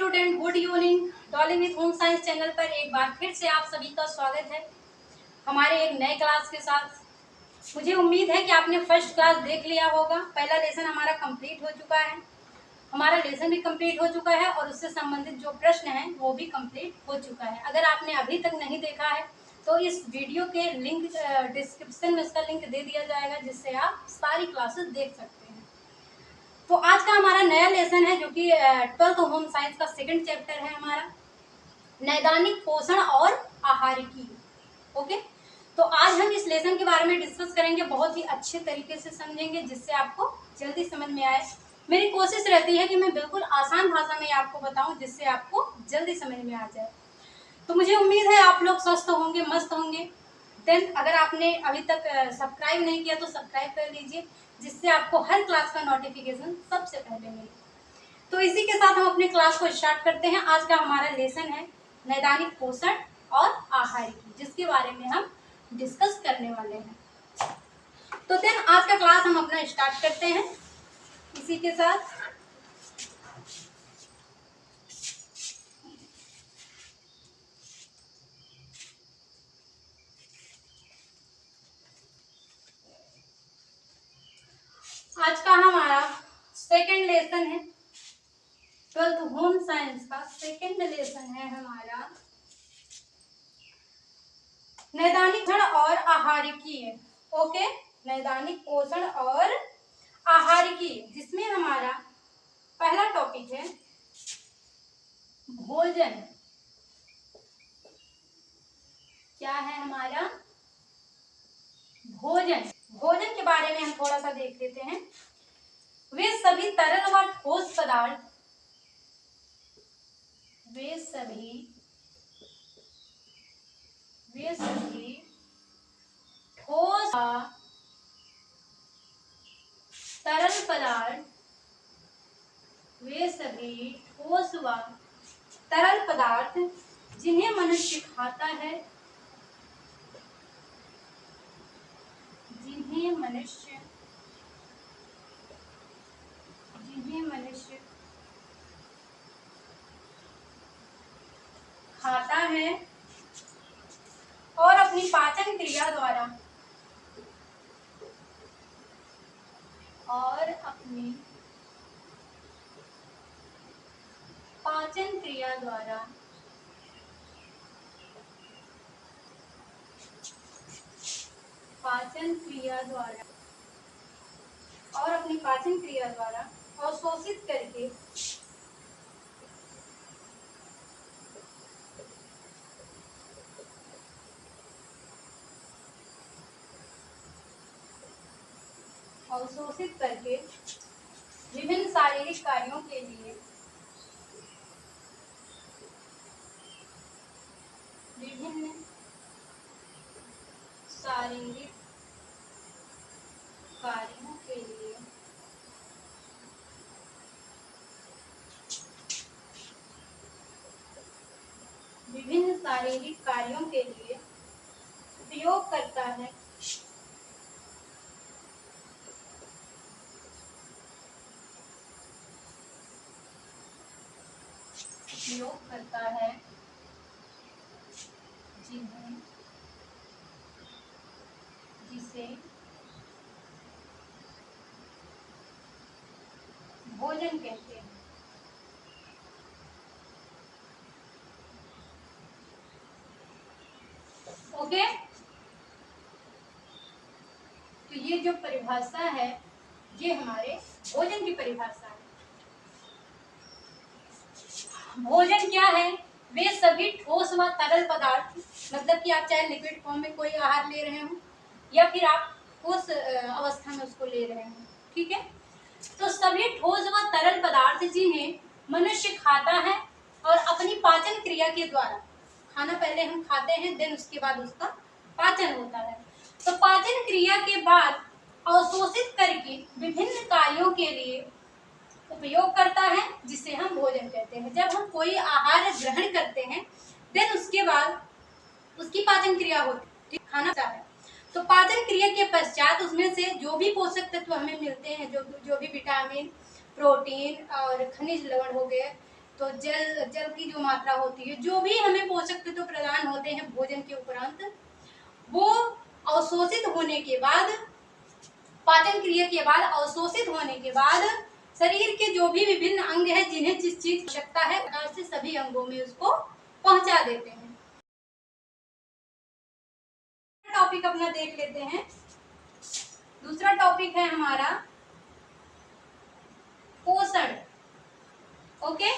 Student, good evening. डॉलिंग with home science channel पर एक बार फिर से आप सभी का स्वागत है हमारे एक नए क्लास के साथ। मुझे उम्मीद है कि आपने फर्स्ट क्लास देख लिया होगा। पहला लेसन हमारा कंप्लीट हो चुका है, हमारा लेसन भी कंप्लीट हो चुका है और उससे संबंधित जो प्रश्न हैं वो भी कंप्लीट हो चुका है। अगर आपने अभी तक नहीं देखा है तो इस वीडियो के लिंक डिस्क्रिप्शन में इसका लिंक दे दिया जाएगा, जिससे आप सारी क्लासेस देख सकते हैं। तो आज का हमारा नया लेसन है जो कि 12th होम साइंस का सेकंड चैप्टर है हमारा, नैदानिक पोषण और आहारिकी। ओके, तो आज हम इस लेसन के बारे में डिस्कस करेंगे, बहुत ही अच्छे तरीके से समझेंगे जिससे आपको जल्दी समझ में आए। मेरी कोशिश रहती है कि मैं बिल्कुल आसान भाषा में आपको बताऊं जिससे आपको जल्दी समझ में आ जाए। तो मुझे उम्मीद है आप लोग स्वस्थ होंगे, मस्त होंगे। देन अगर आपने अभी तक सब्सक्राइब नहीं किया तो सब्सक्राइब कर लीजिए, जिससे आपको हर क्लास का नोटिफिकेशन सबसे पहले मिले। तो इसी के साथ हम अपने क्लास को स्टार्ट करते हैं। आज का हमारा लेसन है नैदानिक पोषण और आहारिकी, जिसके बारे में हम डिस्कस करने वाले हैं। तो देन आज का क्लास हम अपना स्टार्ट करते हैं इसी के साथ। आज का हमारा सेकंड लेसन है 12th होम साइंस का सेकंड लेसन है हमारा नैदानिक पोषण और आहारिकी है। ओके, नैदानिक पोषण और आहारिकी, जिसमें हमारा पहला टॉपिक है भोजन। क्या है हमारा? भोजन। भोजन के बारे में हम थोड़ा सा देख लेते हैं। वे सभी तरल व ठोस पदार्थ, वे सभी ठोस व तरल पदार्थ, वे सभी ठोस व तरल पदार्थ जिन्हें मनुष्य खाता है, जिन्हें मनुष्य खाता है और अपनी पाचन क्रिया द्वारा अवशोषित करके विभिन्न शारीरिक कार्यों के लिए विभिन्न शारीरिक कार्यों के लिए उपयोग करता है। जिसे भोजन कहते हैं। ओके, तो ये जो परिभाषा है ये हमारे भोजन की परिभाषा है। भोजन क्या है? वे सभी ठोस व तरल पदार्थ, मतलब कि आप चाहे लिक्विड फॉर्म में कोई आहार ले रहे हो या फिर आप ठोस अवस्था में उसको ले रहे हो, ठीक है। तो सभी ठोस व तरल पदार्थ जिन्हें मनुष्य खाता है और अपनी पाचन क्रिया के द्वारा, खाना पहले हम खाते हैं, देन उसके बाद उसका पाचन होता है, तो पाचन क्रिया के बाद अवशोषित करके विभिन्न कार्यों के लिए उपयोग करता है, जिसे हम भोजन कहते हैं। जब हम कोई आहार ग्रहण करते हैं देन उसके बाद उसकी पाचन क्रिया होती है, खाना है, तो पाचन क्रिया के पश्चात उसमें से जो भी पोषक तत्व हमें मिलते हैं, जो भी विटामिन, प्रोटीन और खनिज लवण हो गए, तो जल जल की जो मात्रा होती है, जो भी हमें पोषक तत्व प्रदान होते हैं भोजन के उपरांत, वो अवशोषित होने के बाद, पाचन क्रिया के बाद अवशोषित होने के बाद शरीर के जो भी विभिन्न अंग हैं जिन्हें जिस चीज की आवश्यकता है प्रकार से सभी अंगों में उसको पहुंचा देते हैं। टॉपिक अपना देख लेते हैं। दूसरा टॉपिक है हमारा पोषण। ओके,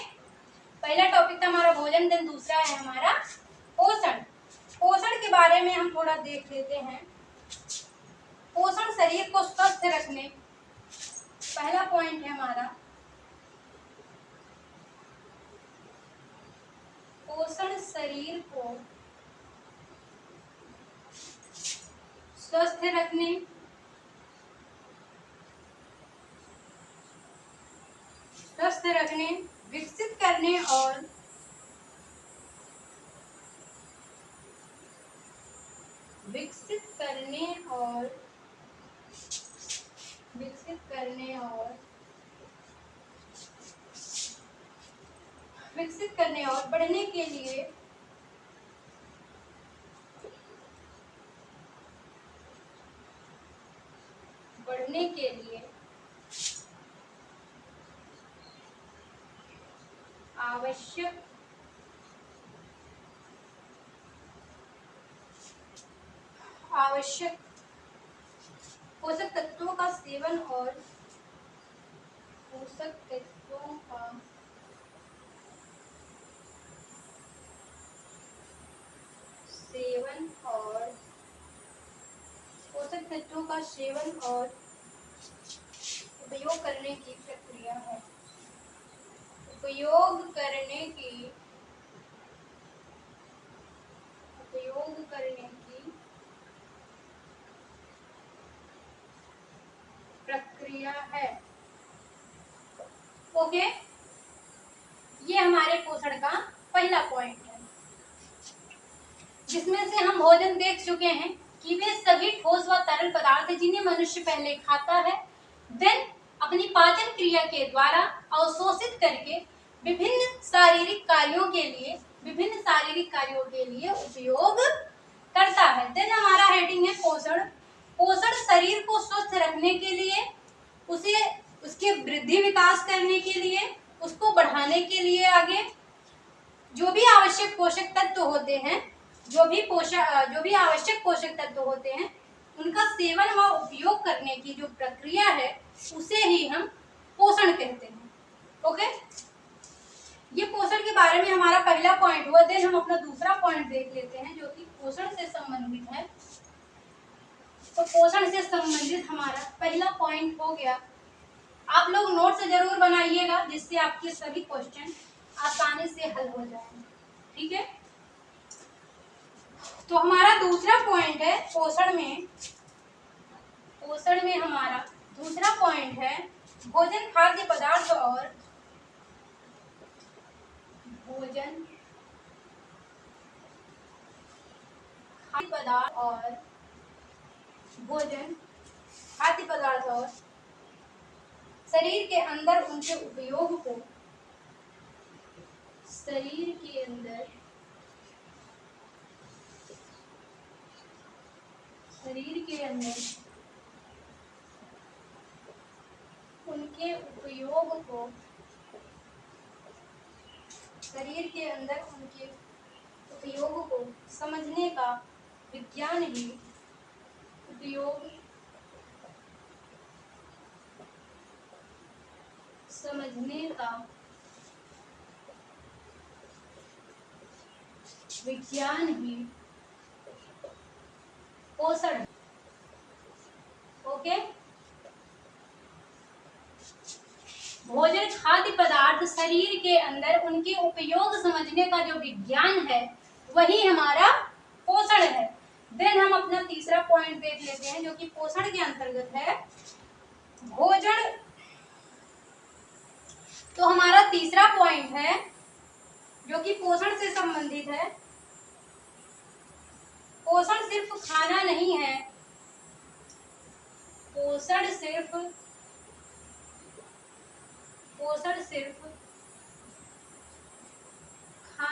पहला टॉपिक था हमारा भोजन, देन दूसरा है हमारा पोषण। पोषण के बारे में हम थोड़ा देख लेते हैं। पोषण शरीर को स्वस्थ रखने, पहला पॉइंट है हमारा पोषण शरीर को स्वस्थ रखने, विकसित करने और विकसित करने और बढ़ने के लिए आवश्यक पोषक तत्वों का सेवन और उपयोग करने की प्रक्रिया है। उपयोग करने की प्रक्रिया है। ओके, ये हमारे पोषण का पहला पॉइंट है, जिसमें से हम भोजन देख चुके हैं कि वे सभी ठोस व तरल पदार्थ हैं जिन्हें मनुष्य पहले खाता है, देन अपनी पाचन क्रिया के द्वारा अवशोषित करके विभिन्न शारीरिक कार्यों के लिए उपयोग करता है। देन हमारा हेडिंग है पोषण। पोषण शरीर को स्वस्थ रखने के लिए, उसके वृद्धि विकास करने के लिए, उसको बढ़ाने के लिए, आगे जो भी आवश्यक पोषक तत्व होते हैं, उनका सेवन व उपयोग करने की जो प्रक्रिया है उसे ही हम पोषण कहते हैं। ओके, ये पोषण के बारे में हमारा पहला पॉइंट हुआ। देन हम अपना दूसरा पॉइंट देख लेते हैं जो कि पोषण से संबंधित है। तो पोषण से संबंधित हमारा पहला पॉइंट हो गया, आप लोग नोट्स जरूर बनाइएगा जिससे आपके सभी क्वेश्चन आसानी से हल हो जाएंगे। ठीक है, तो हमारा दूसरा पॉइंट है पोषण में हमारा दूसरा पॉइंट है भोजन खाद्य पदार्थ और शरीर के अंदर उनके उपयोग को समझने का विज्ञान ही पोषण। ओके, भोजन खाद्य पदार्थ शरीर के अंदर उनके उपयोग समझने का जो विज्ञान है वही हमारा पोषण है। देन हम अपना तीसरा पॉइंट देख लेते हैं जो कि पोषण के अंतर्गत है भोजन। तो हमारा तीसरा पॉइंट है जो कि पोषण से संबंधित है। पोषण सिर्फ खाना नहीं है, पोषण सिर्फ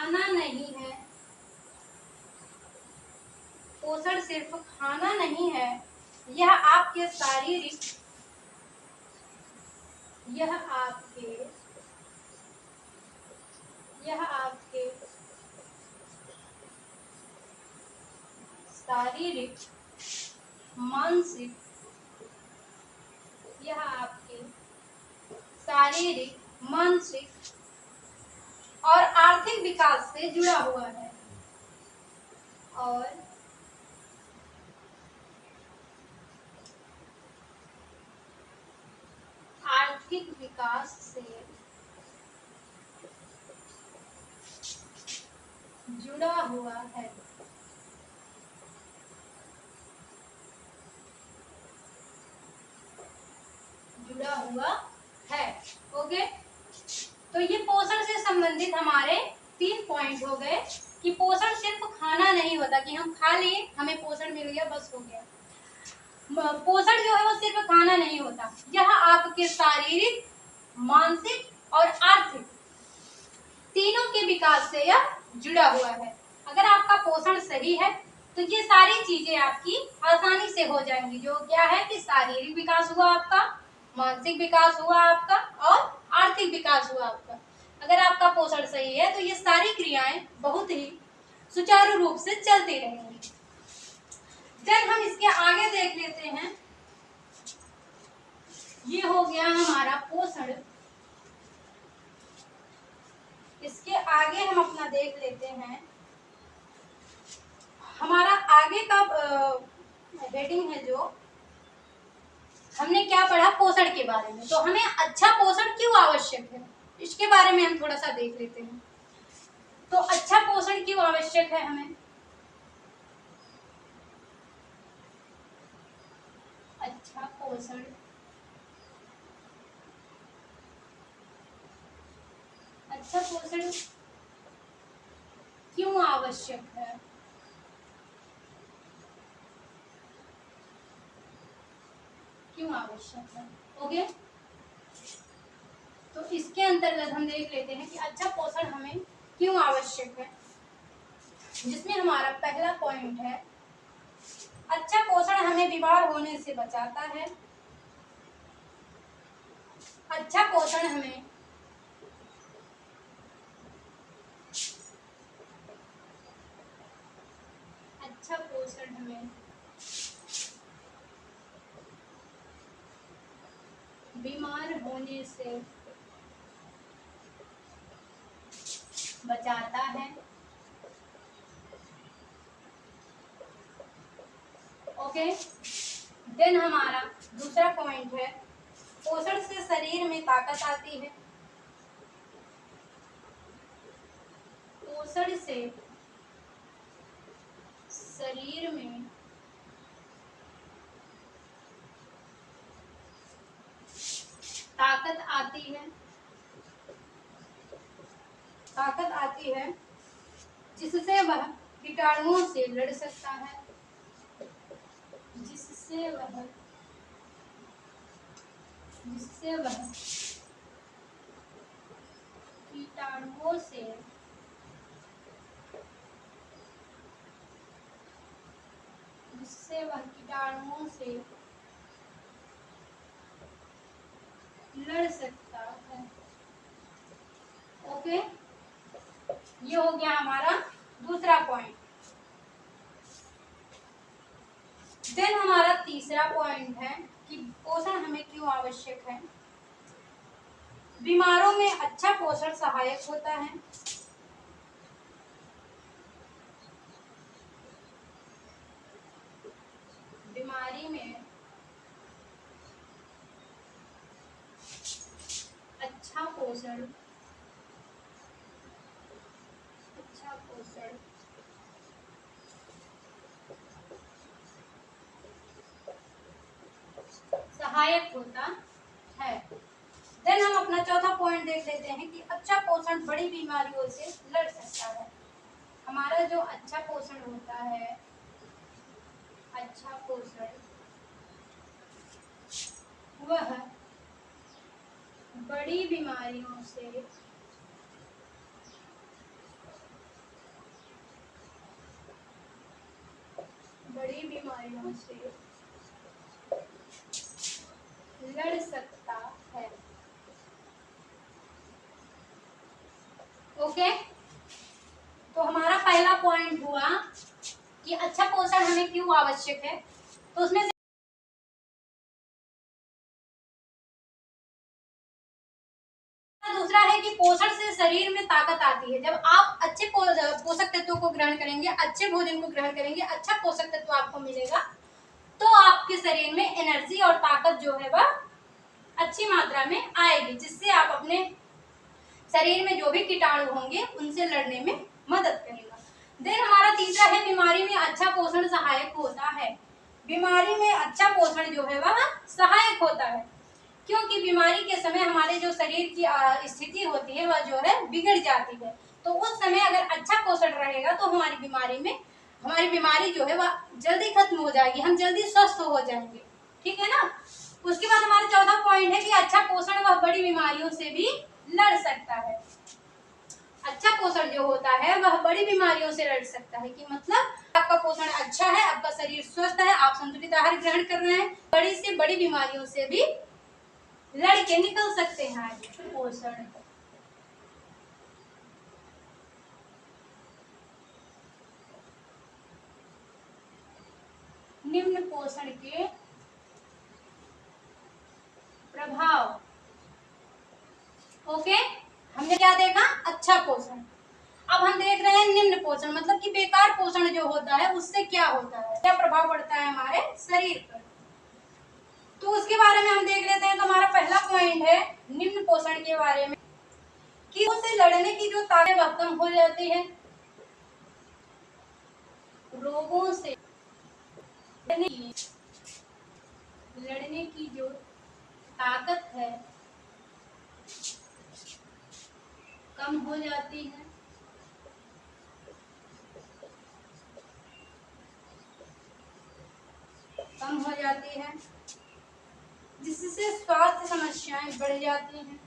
खाना नहीं है, पोषण सिर्फ खाना नहीं है, यह आपके शारीरिक, यह आपके शारीरिक, मानसिक, यह आपके शारीरिक, मानसिक और आर्थिक विकास से जुड़ा हुआ है, और आर्थिक विकास से जुड़ा हुआ है। जुड़ा हुआ है। ओके, तो ये पोषण से संबंधित हमारे 3 पॉइंट हो गए कि पोषण सिर्फ खाना नहीं होता कि हम खा लिए हमें पोषण मिल गया बस हो गया। पोषण जो है वो सिर्फ खाना नहीं होता, यह आपके शारीरिक, मानसिक और आर्थिक तीनों के विकास से यह जुड़ा हुआ है। अगर आपका पोषण सही है तो ये सारी चीजें आपकी आसानी से हो जाएंगी। जो क्या है कि शारीरिक विकास हुआ आपका, मानसिक विकास हुआ आपका और आर्थिक विकास हुआ आपका। अगर आपका पोषण सही है तो ये सारी क्रियाएं बहुत ही सुचारू रूप से चलती रहेंगी। जब हम इसके आगे देख लेते हैं, ये हो गया हमारा पोषण। इसके आगे हम अपना देख लेते हैं, हमारा आगे का हेडिंग है जो हमने क्या पढ़ा पोषण के बारे में। तो हमें अच्छा पोषण क्यों आवश्यक है इसके बारे में हम थोड़ा सा देख लेते हैं। तो अच्छा पोषण क्यों आवश्यक है हमें? अच्छा पोषण क्यों आवश्यक है? क्यों आवश्यक है? ओके, तो इसके अंतर्गत हम देख लेते हैं कि अच्छा पोषण हमें क्यों आवश्यक है, जिसमें हमारा पहला पॉइंट है, अच्छा पोषण हमें बीमार होने से बचाता है। अच्छा पोषण हमें बीमार होने से बचाता है। ओके, देन हमारा दूसरा पॉइंट है, पोषण से शरीर में ताकत आती है। पोषण से शरीर में ताकत आती है। ताकत आती है जिससे वह कीटाणुओं से लड़ सकता है। जिससे वह कीटाणुओं से लड़ सकता है। ओके, ये हो गया हमारा दूसरा पॉइंट। देन हमारा तीसरा पॉइंट है कि पोषण हमें क्यों आवश्यक है। बीमारों में अच्छा पोषण सहायक होता है। बीमारी में अच्छा पोषण सहायक होता है। देन हम अपना चौथा पॉइंट देख लेते हैं कि अच्छा पोषण बड़ी बीमारियों से लड़ सकता है। हमारा जो अच्छा पोषण होता है, अच्छा पोषण वह बड़ी बीमारियों से बीमारियों से लड़ सकता है। ओके, तो हमारा पहला पॉइंट हुआ कि अच्छा पोषण हमें क्यों आवश्यक है। तो उसमें से दूसरा है कि पोषण से शरीर में ताकत आती है। जब आप अच्छे पोषक तत्वों को ग्रहण करेंगे, अच्छे भोजन को ग्रहण करेंगे, अच्छा पोषक तत्व आपको मिलेगा, तो आपके शरीर में एनर्जी और ताकत जो है वह अच्छी मात्रा में आएगी, जिससे आप अपने शरीर में जो भी कीटाणु होंगे उनसे लड़ने में मदद करेगा। देन हमारा तीसरा है बीमारी में अच्छा पोषण सहायक होता है। बीमारी में अच्छा पोषण जो है वह सहायक होता है, क्योंकि बीमारी के समय हमारे जो शरीर की स्थिति होती है वह जो है बिगड़ जाती है। तो उस समय अगर अच्छा पोषण रहेगा तो हमारी बीमारी जो है वह जल्दी खत्म हो जाएगी, हम जल्दी स्वस्थ हो जाएंगे। ठीक है ना। उसके बाद हमारा चौथा पॉइंट है कि अच्छा पोषण वह बड़ी बीमारियों से भी लड़ सकता है। अच्छा पोषण जो होता है वह बड़ी बीमारियों से लड़ सकता है, कि मतलब आपका पोषण अच्छा है, आपका शरीर स्वस्थ है, आप संतुलित आहार ग्रहण कर रहे हैं, बड़ी से बड़ी बीमारियों से भी लड़के निकल सकते हैं। पोषण निम्न पोषण के प्रभाव। ओके, हमने क्या देखा? अच्छा पोषण। अब हम देख रहे हैं निम्न पोषण, मतलब कि बेकार पोषण जो होता है उससे क्या होता है, क्या प्रभाव पड़ता है हमारे शरीर पर। तो उसके बारे में हम देख लेते हैं। तो हमारा पहला पॉइंट है निम्न पोषण के बारे में, कि उससे लड़ने की जो ताकत वह कम हो जाती है, रोगों से लड़ने की जो ताकत है कम हो जाती है। कम हो जाती है, जिससे स्वास्थ्य समस्याएं बढ़ जाती हैं,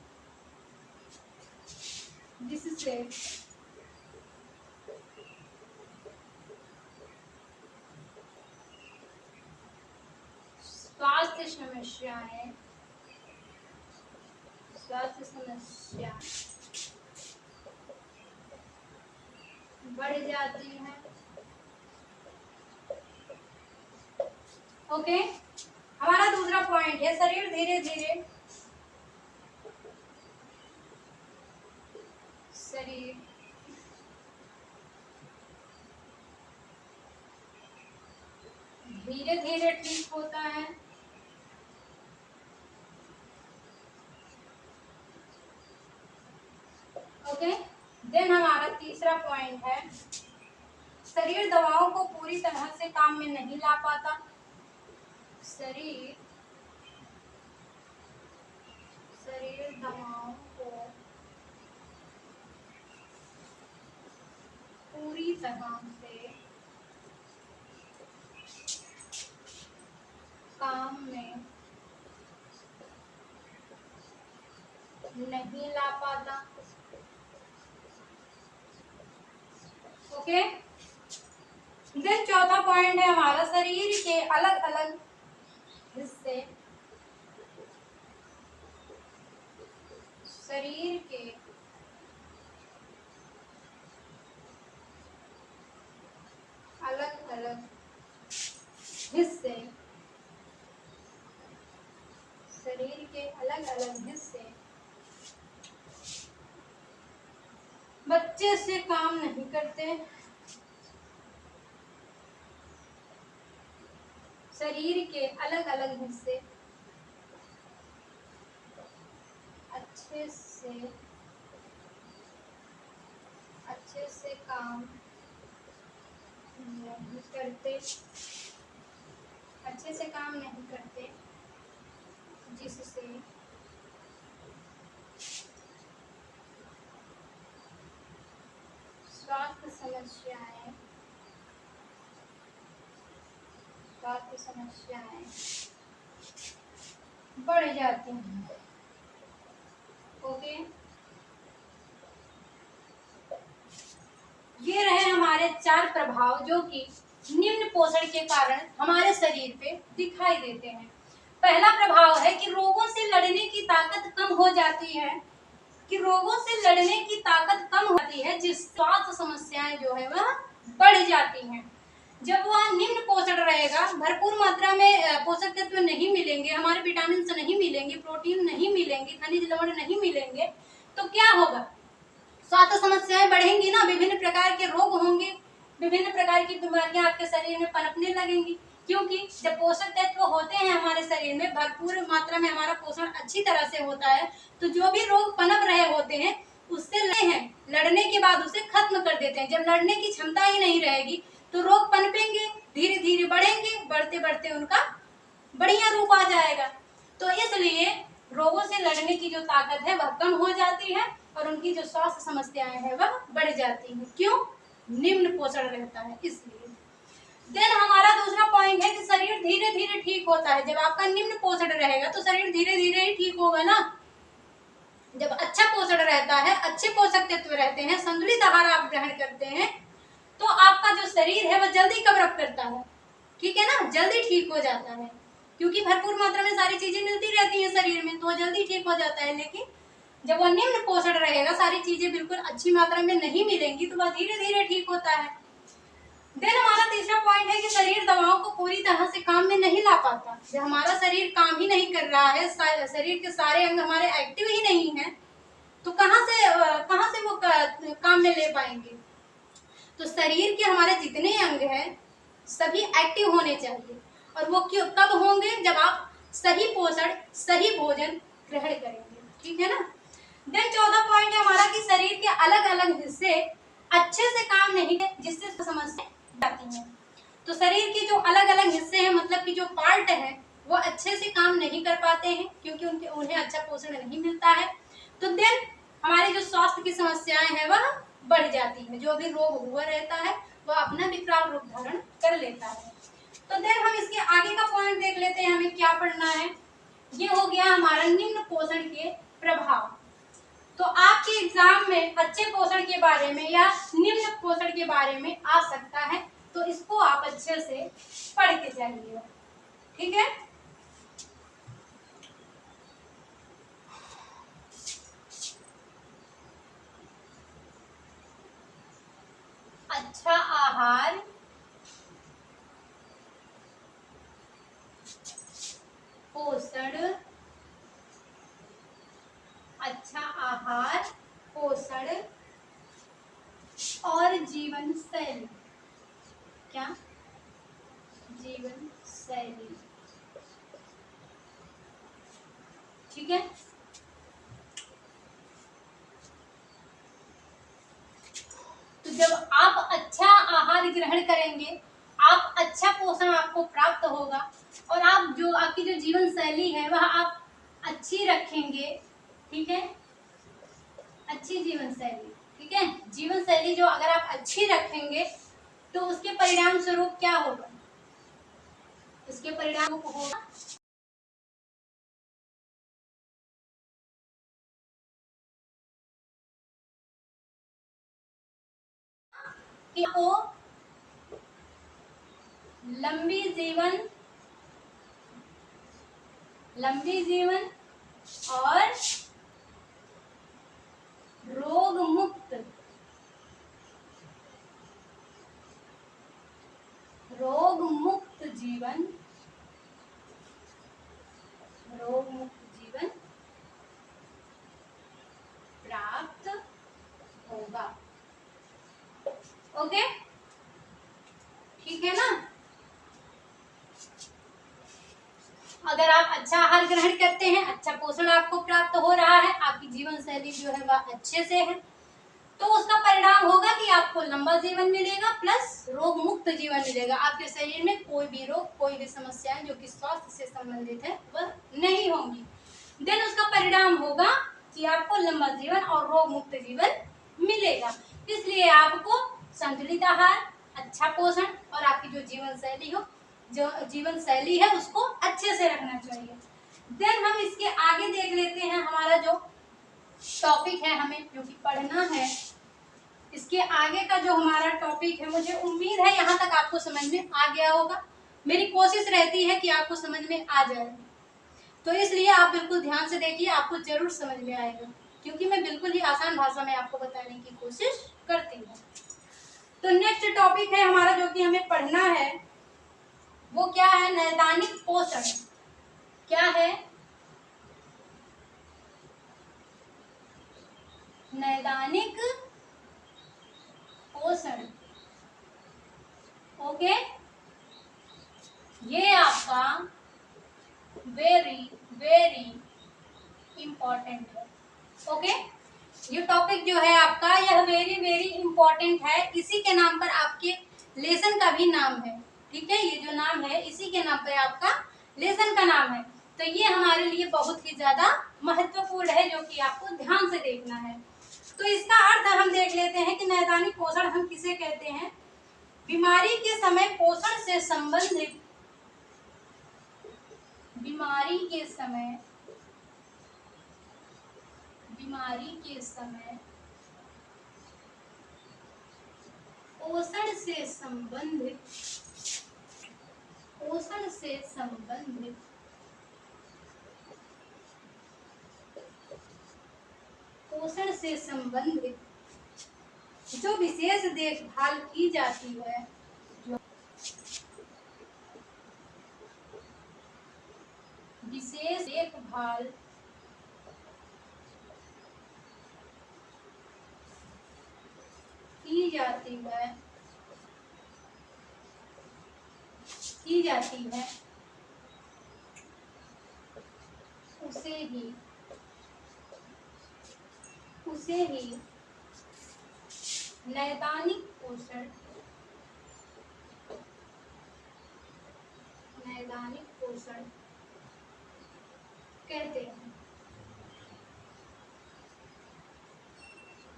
जिससे स्वास्थ्य समस्याएं बढ़ जाती हैं। ओके, हमारा दूसरा पॉइंट है शरीर धीरे धीरे ठीक होता है। ओके, देन हमारा तीसरा पॉइंट है शरीर दवाओं को पूरी तरह से काम में नहीं ला पाता। शरीर दवाओं को पूरी तरह से काम में नहीं ला पाता। ओके, देन चौथा पॉइंट है हमारा शरीर के अलग अलग हिस्से शरीर के अलग अलग हिस्से शरीर के अलग अलग हिस्से बच्चे से काम नहीं करते। शरीर के अलग अलग हिस्से अच्छे से काम नहीं करते, जिससे स्वास्थ्य समस्याएं बढ़ जाती हैं। ओके, ये रहे हमारे 4 प्रभाव, जो कि निम्न पोषण के कारण हमारे शरीर पे दिखाई देते हैं। पहला प्रभाव है कि रोगों से लड़ने की ताकत कम हो जाती है, जिस स्वास्थ्य समस्याएं जो है वह बढ़ जाती हैं। जब वह निम्न पोषण रहेगा, भरपूर मात्रा में पोषक तत्व नहीं मिलेंगे, हमारे विटामिन नहीं मिलेंगे, प्रोटीन नहीं मिलेंगे, खनिज लवण नहीं मिलेंगे, तो क्या होगा? स्वास्थ्य समस्याएं बढ़ेंगी ना, विभिन्न प्रकार के रोग होंगे, विभिन्न प्रकार की बीमारियां आपके शरीर में पनपने लगेंगी। क्योंकि जब पोषक तत्व होते हैं हमारे शरीर में, भरपूर मात्रा में हमारा पोषण अच्छी तरह से होता है, तो जो भी रोग पनप रहे होते हैं उससे लड़ने के बाद उसे खत्म कर देते हैं। जब लड़ने की क्षमता ही नहीं रहेगी तो रोग पनपेंगे, धीरे धीरे बढ़ेंगे, बढ़ते बढ़ते उनका बढ़िया रूप आ जाएगा। तो इसलिए रोगों से लड़ने की जो ताकत है वह कम हो जाती है और उनकी जो स्वास्थ्य समस्याएं हैं वह बढ़ जाती हैं। क्यों? निम्न पोषण रहता है इसलिए। देन हमारा दूसरा पॉइंट है कि शरीर धीरे धीरे ठीक होता है। जब आपका निम्न पोषण रहेगा तो शरीर धीरे धीरे ही ठीक होगा ना। जब अच्छा पोषण रहता है, अच्छे पोषक तत्व रहते हैं, संतुलित आहार आप ग्रहण करते हैं, तो आपका जो शरीर है वह जल्दी कवर अप करता है, ठीक है ना, जल्दी ठीक हो जाता है। क्योंकि भरपूर मात्रा में सारी चीजें मिलती रहती हैं शरीर में, तो वह जल्दी ठीक हो जाता है। लेकिन जब वह निम्न पोषण रहेगा, सारी चीजें बिल्कुल अच्छी मात्रा में नहीं मिलेंगी, तो वह धीरे धीरे ठीक होता है। देन हमारा तीसरा पॉइंट है कि शरीर दवाओं को पूरी तरह से काम में नहीं ला पाता। जब हमारा शरीर काम ही नहीं कर रहा है, शरीर के सारे अंग हमारे एक्टिव ही नहीं है, तो कहाँ से वो काम में ले पाएंगे? तो शरीर के हमारे जितने अंग हैं सभी एक्टिव होने चाहिए, और वो क्यों कब होंगे? जब आप सही पोषण, सही भोजन ग्रहण करेंगे, ठीक है ना। देन चौथा पॉइंट है हमारा कि शरीर के अलग अलग हिस्से अच्छे से काम नहीं है, जिससे समस्या जाती है। तो शरीर के जो अलग अलग हिस्से हैं, मतलब कि जो पार्ट है, वो अच्छे से काम नहीं कर पाते हैं क्योंकि उन्हें अच्छा पोषण नहीं मिलता है। तो देन हमारी जो स्वास्थ्य की समस्याएं हैं वह बढ़ जाती है। जो भी रोग हुआ रहता है वह अपना विकराल रूप धारण कर लेता है। तो देन हम इसके आगे का पॉइंट देख लेते हैं, हमें क्या पढ़ना है। ये हो गया हमारा निम्न पोषण के प्रभाव। तो आपके एग्जाम में अच्छे पोषण के बारे में या निम्न पोषण के बारे में आ सकता है, तो इसको आप अच्छे से पढ़ के जाइएगा, ठीक है। अच्छा आहार, पोषण, अच्छा आहार, पोषण और जीवन शैली। क्या? जीवन शैली, ठीक है। तो जब आप अच्छा आहार ग्रहण करेंगे, आप अच्छा पोषण आपको प्राप्त होगा, और आप जो आपकी जो जीवन शैली है वह आप अच्छी रखेंगे, ठीक है, अच्छी जीवन शैली, ठीक है। जीवन शैली जो अगर आप अच्छी रखेंगे तो उसके परिणाम स्वरूप क्या होगा? उसके परिणाम होगा कि आपको लंबी जीवन और रोग मुक्त जीवन प्राप्त होगा। ओके, ठीक है ना। अगर आप अच्छा आहार ग्रहण करते हैं, अच्छा पोषण आपको प्राप्त हो रहा है, आपकी जीवन शैली जो है वह अच्छे से है, तो उसका परिणाम होगा कि आपको लंबा जीवन मिलेगा प्लस रोग मुक्त जीवन मिलेगा। आपके शरीर में कोई भी रोग, कोई भी समस्याएं जो कि स्वास्थ्य से संबंधित है वह नहीं होंगी। देन उसका परिणाम होगा कि आपको लंबा जीवन और रोग मुक्त जीवन मिलेगा। इसलिए आपको संतुलित आहार, अच्छा पोषण और आपकी जो जीवन शैली है उसको अच्छे से रखना चाहिए। देन हम इसके आगे देख लेते हैं, हमारा जो टॉपिक है हमें जो कि पढ़ना है इसके आगे का जो हमारा टॉपिक है, मुझे उम्मीद है यहाँ तक आपको समझ में आ गया होगा। मेरी कोशिश रहती है कि आपको समझ में आ जाए, तो इसलिए आप बिल्कुल ध्यान से देखिए, आपको जरूर समझ में आएगा, क्योंकि मैं बिल्कुल ही आसान भाषा में आपको बताने की कोशिश करती हूँ। तो नेक्स्ट टॉपिक है हमारा जो कि हमें पढ़ना है, वो क्या है? नैदानिक पोषण। क्या है? नैदानिक पोषण। ओके, ये आपका वेरी वेरी इंपॉर्टेंट है। ओके, ये टॉपिक जो है आपका, यह वेरी वेरी इंपॉर्टेंट है। इसी के नाम पर आपके लेसन का भी नाम है। ठीक है, ये जो नाम है इसी के नाम पर आपका लेसन का नाम है। तो ये हमारे लिए बहुत ही ज्यादा महत्वपूर्ण है, जो कि आपको ध्यान से देखना है। तो इसका अर्थ हम देख लेते हैं कि नैदानिक पोषण हम किसे कहते हैं? बीमारी के समय पोषण से संबंधित, बीमारी के समय, बीमारी के समय पोषण से संबंधित, पोषण से संबंधित पोषण से संबंधित जो विशेष देखभाल की जाती है, जो विशेष देखभाल की जाती है, की जाती है, उसे ही, उसे ही नैदानिक पोषण, नैदानिक पोषण कहते हैं।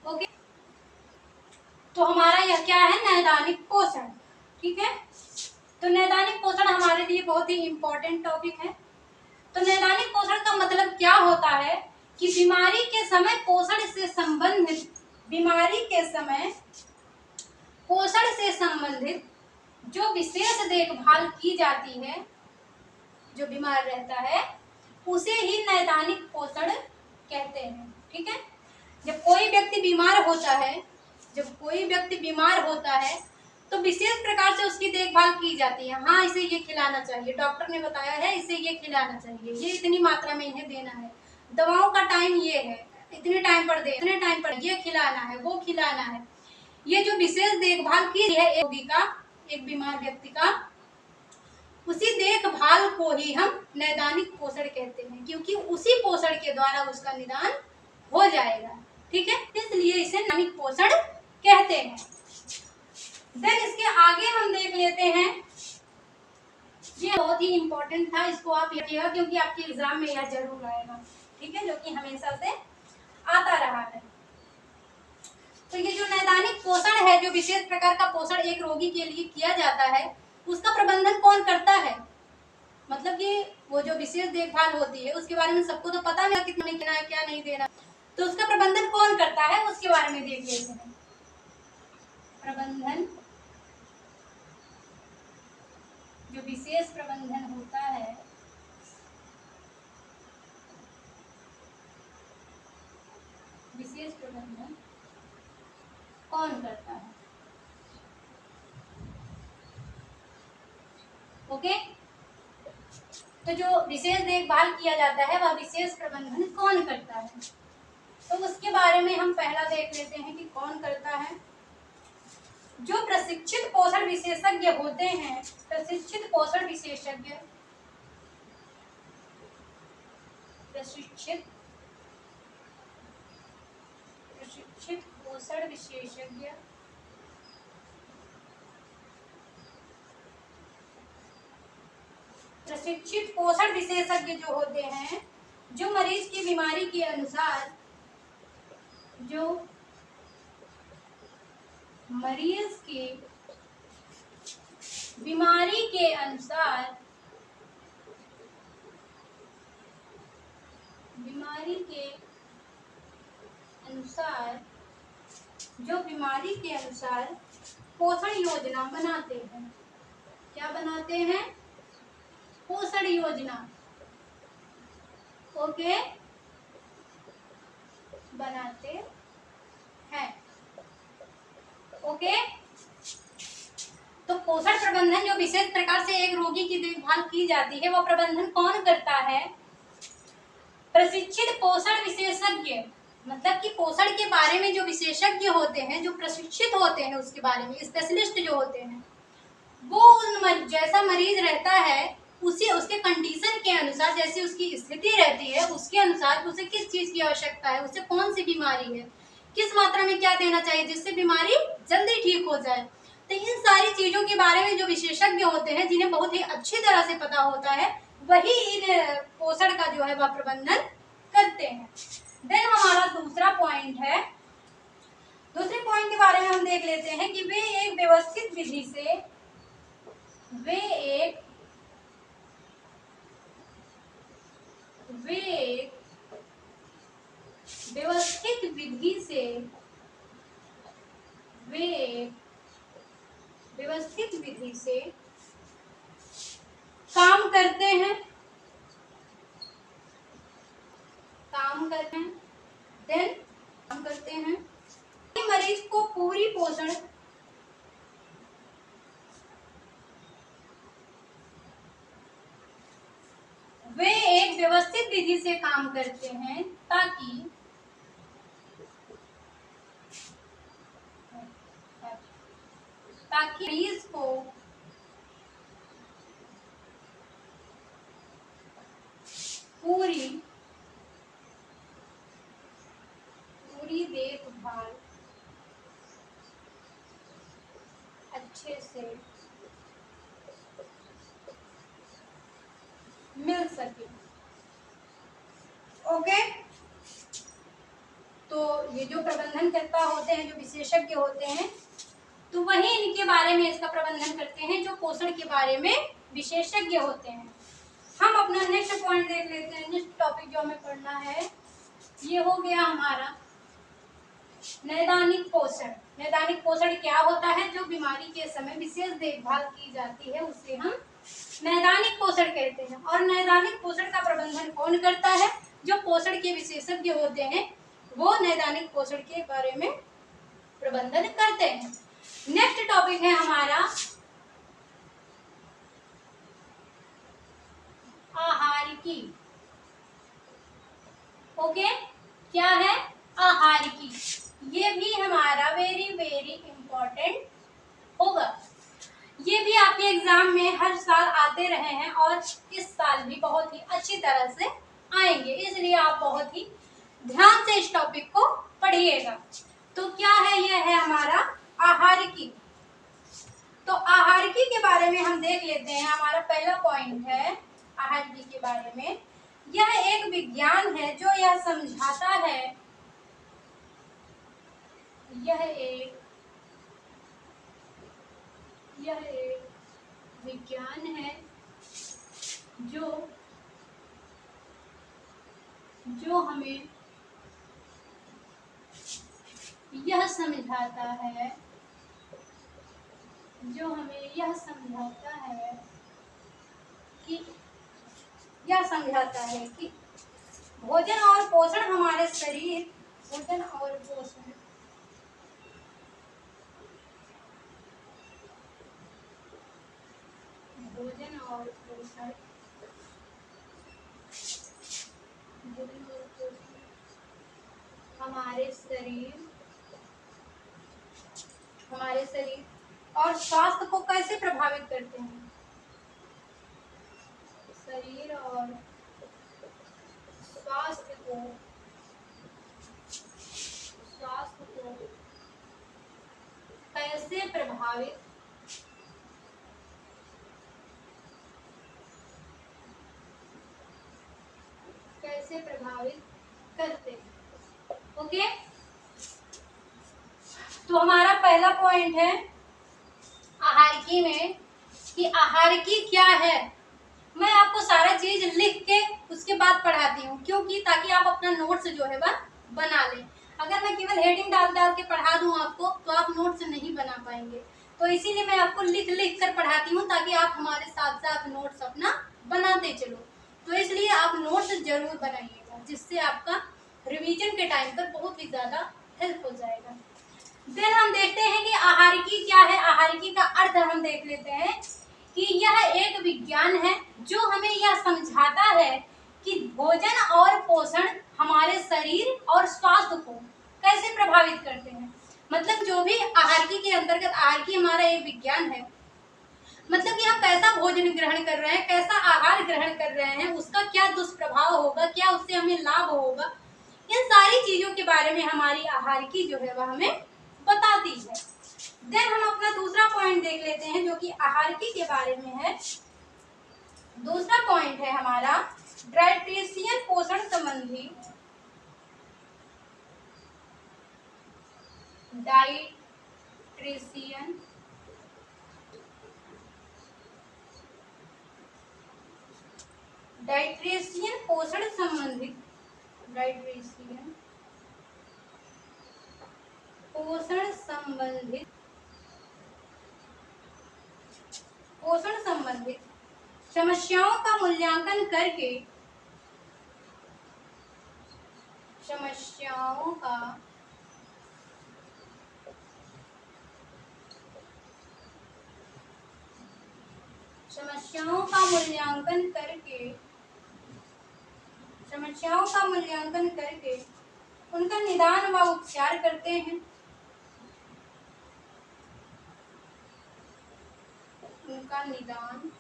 ओके, तो हमारा यह क्या है? नैदानिक पोषण। ठीक है, तो नैदानिक पोषण हमारे लिए बहुत ही इंपॉर्टेंट टॉपिक है। तो नैदानिक पोषण का मतलब क्या होता है कि बीमारी के समय पोषण से संबंधित, बीमारी के समय पोषण से संबंधित जो विशेष देखभाल की जाती है, जो बीमार रहता है उसे ही नैदानिक पोषण कहते हैं। ठीक है, जब कोई व्यक्ति बीमार होता है, जब कोई व्यक्ति बीमार होता है तो विशेष प्रकार से उसकी देखभाल की जाती है। हाँ, इसे ये खिलाना चाहिए, डॉक्टर ने बताया है इसे ये खिलाना चाहिए, ये इतनी मात्रा में इन्हें देना है, दवाओं का टाइम ये है, इतने टाइम पर दे, इतने टाइम पर ये खिलाना है, वो खिलाना है। ये जो विशेष देखभाल की है एक रोगी का, एक बीमार व्यक्ति का, उसी देखभाल को ही हम नैदानिक पोषण कहते हैं, क्योंकि उसी पोषण के द्वारा उसका निदान हो जाएगा। ठीक है, इसलिए इसे नैदानिक पोषण कहते हैं। देन इसके आगे हम देख लेते हैं, ये बहुत ही इंपॉर्टेंट था, इसको आप रखिएगा क्योंकि आपके एग्जाम में यह जरूर आएगा। ठीक है, जो कि हमेशा से आता रहा है। तो ये जो नैदानिक पोषण है, जो विशेष प्रकार का पोषण एक रोगी के लिए किया जाता है, उसका प्रबंधन कौन करता है? मतलब कि वो जो विशेष देखभाल होती है उसके बारे में सबको तो पता नहीं कितना देना है, क्या नहीं देना, तो उसका प्रबंधन कौन करता है उसके बारे में देख लेते हैं। प्रबंधन, जो विशेष प्रबंधन होता है, विशेष प्रबंधन कौन करता है? ओके, तो जो विशेष देखभाल किया जाता है वह विशेष प्रबंधन कौन करता है, तो उसके बारे में हम पहला देख लेते हैं कि कौन करता है। जो प्रशिक्षित पोषण विशेषज्ञ होते हैं, प्रशिक्षित पोषण विशेषज्ञ, प्रशिक्षित प्रशिक्षित पोषण विशेषज्ञ प्रशिक्षित पोषण विशेषज्ञ जो होते हैं, जो मरीज की बीमारी के अनुसार, जो मरीज की बीमारी के अनुसार, बीमारी के अनुसार जो बीमारी के अनुसार पोषण योजना बनाते हैं। क्या बनाते हैं? पोषण योजना। ओके, बनाते हैं। ओके, तो पोषण प्रबंधन जो विशेष प्रकार से एक रोगी की देखभाल की जाती है, वह प्रबंधन कौन करता है? प्रशिक्षित पोषण विशेषज्ञ। मतलब कि पोषण के बारे में जो विशेषज्ञ होते हैं, जो प्रशिक्षित होते हैं उसके बारे में, स्पेशलिस्ट जो होते हैं, वो जैसा मरीज रहता है उसी उसके कंडीशन के अनुसार, जैसे उसकी स्थिति रहती है उसके अनुसार उसे किस चीज की आवश्यकता है, उसे कौन सी बीमारी है, किस मात्रा में क्या देना चाहिए जिससे बीमारी जल्दी ठीक हो जाए। तो इन सारी चीजों के बारे में जो विशेषज्ञ होते हैं, जिन्हें बहुत ही अच्छी तरह से पता होता है, वही इन पोषण का जो है वह प्रबंधन करते हैं। देन हमारा दूसरा पॉइंट है, दूसरे पॉइंट के बारे में हम देख लेते हैं कि वे एक व्यवस्थित विधि से व्यवस्थित विधि से काम करते हैं। देन काम करते हैं मरीज को पूरी पोषण वे एक व्यवस्थित विधि से काम करते हैं ताकि मरीज को पूरी देखभाल अच्छे से मिल सके। ओके, तो ये जो प्रबंधनकर्ता होते हैं, जो विशेषज्ञ होते हैं, तो वही इनके बारे में इसका प्रबंधन करते हैं जो पोषण के बारे में विशेषज्ञ होते हैं। हम अपना नेक्स्ट पॉइंट देख लेते हैं। नेक्स्ट टॉपिक जो हमें पढ़ना है ये हो गया हमारा नैदानिक पोषण। नैदानिक पोषण क्या होता है? जो बीमारी के समय विशेष देखभाल की जाती है उसे हम नैदानिक पोषण कहते हैं। और नैदानिक पोषण का प्रबंधन कौन करता है? जो पोषण के विशेषज्ञ होते हैं वो नैदानिक पोषण के बारे में प्रबंधन करते हैं। नेक्स्ट टॉपिक है हमारा आहारिकी। ओके, क्या है? आहारिकी। ये भी हमारा वेरी वेरी इंपॉर्टेंट होगा। ये भी आपके एग्जाम में हर साल आते रहे हैं और इस साल भी बहुत ही अच्छी तरह से आएंगे, इसलिए आप बहुत ही ध्यान से इस टॉपिक को पढ़िएगा। तो क्या है? यह है हमारा आहारिकी। तो आहारिकी के बारे में हम देख लेते हैं। हमारा पहला पॉइंट है आहारिकी के बारे में। यह एक विज्ञान है जो यह समझाता है, यह एक विज्ञान है जो हमें यह समझाता है कि भोजन और पोषण हमारे शरीर भोजन और पोषण हमारे शरीर और स्वास्थ्य को कैसे प्रभावित करते हैं? शरीर और स्वास्थ्य को कैसे प्रभावित करते हैं। ओके, तो हमारा पहला पॉइंट है आहारिकी में कि आहारिकी क्या है। मैं आपको सारा चीज लिख के उसके बाद पढ़ाती हूँ, क्योंकि ताकि आप अपना नोट्स जो है वह बना लें। अगर मैं केवल हेडिंग डाल डाल के पढ़ा दूं आपको तो आप नोट्स नहीं बना पाएंगे। तो इसीलिए मैं आपको लिख लिख कर पढ़ाती हूँ ताकि आप हमारे साथ साथ नोट्स अपना बनाते चलो। तो इसलिए आप नोट्स जरूर बनाइएगा, जिससे आपका रिवीजन के टाइम पर बहुत ही ज़्यादा हेल्प हो जाएगा। देन हम देखते हैं कि आहारिकी क्या है। आहारिकी का अर्थ हम देख लेते हैं कि यह एक विज्ञान है जो हमें यह समझाता है कि भोजन और पोषण हमारे शरीर और स्वास्थ्य को कैसे प्रभावित करते हैं। मतलब जो भी आहारिकी के अंतर्गत, आहारिकी हमारा एक विज्ञान है, मतलब कि हम कैसा भोजन ग्रहण कर रहे हैं, कैसा आहार ग्रहण कर रहे हैं, उसका क्या दुष्प्रभाव होगा, क्या उससे हमें लाभ होगा, इन सारी चीजों के बारे में हमारी आहारिकी जो है वह हमें बताती है। देन हम अपना दूसरा पॉइंट देख लेते हैं जो कि आहारिकी के बारे में है। दूसरा पॉइंट है हमारा डाइट्रिशियन पोषण संबंधी। डाइट्रिशियन डाइट्रिशियन पोषण संबंधित, डाइट्रिशियन पोषण संबंधित, पोषण संबंधित समस्याओं का मूल्यांकन करके, समस्याओं का मूल्यांकन करके, समस्याओं का मूल्यांकन करके उनका निदान व उपचार करते हैं। उनका निदान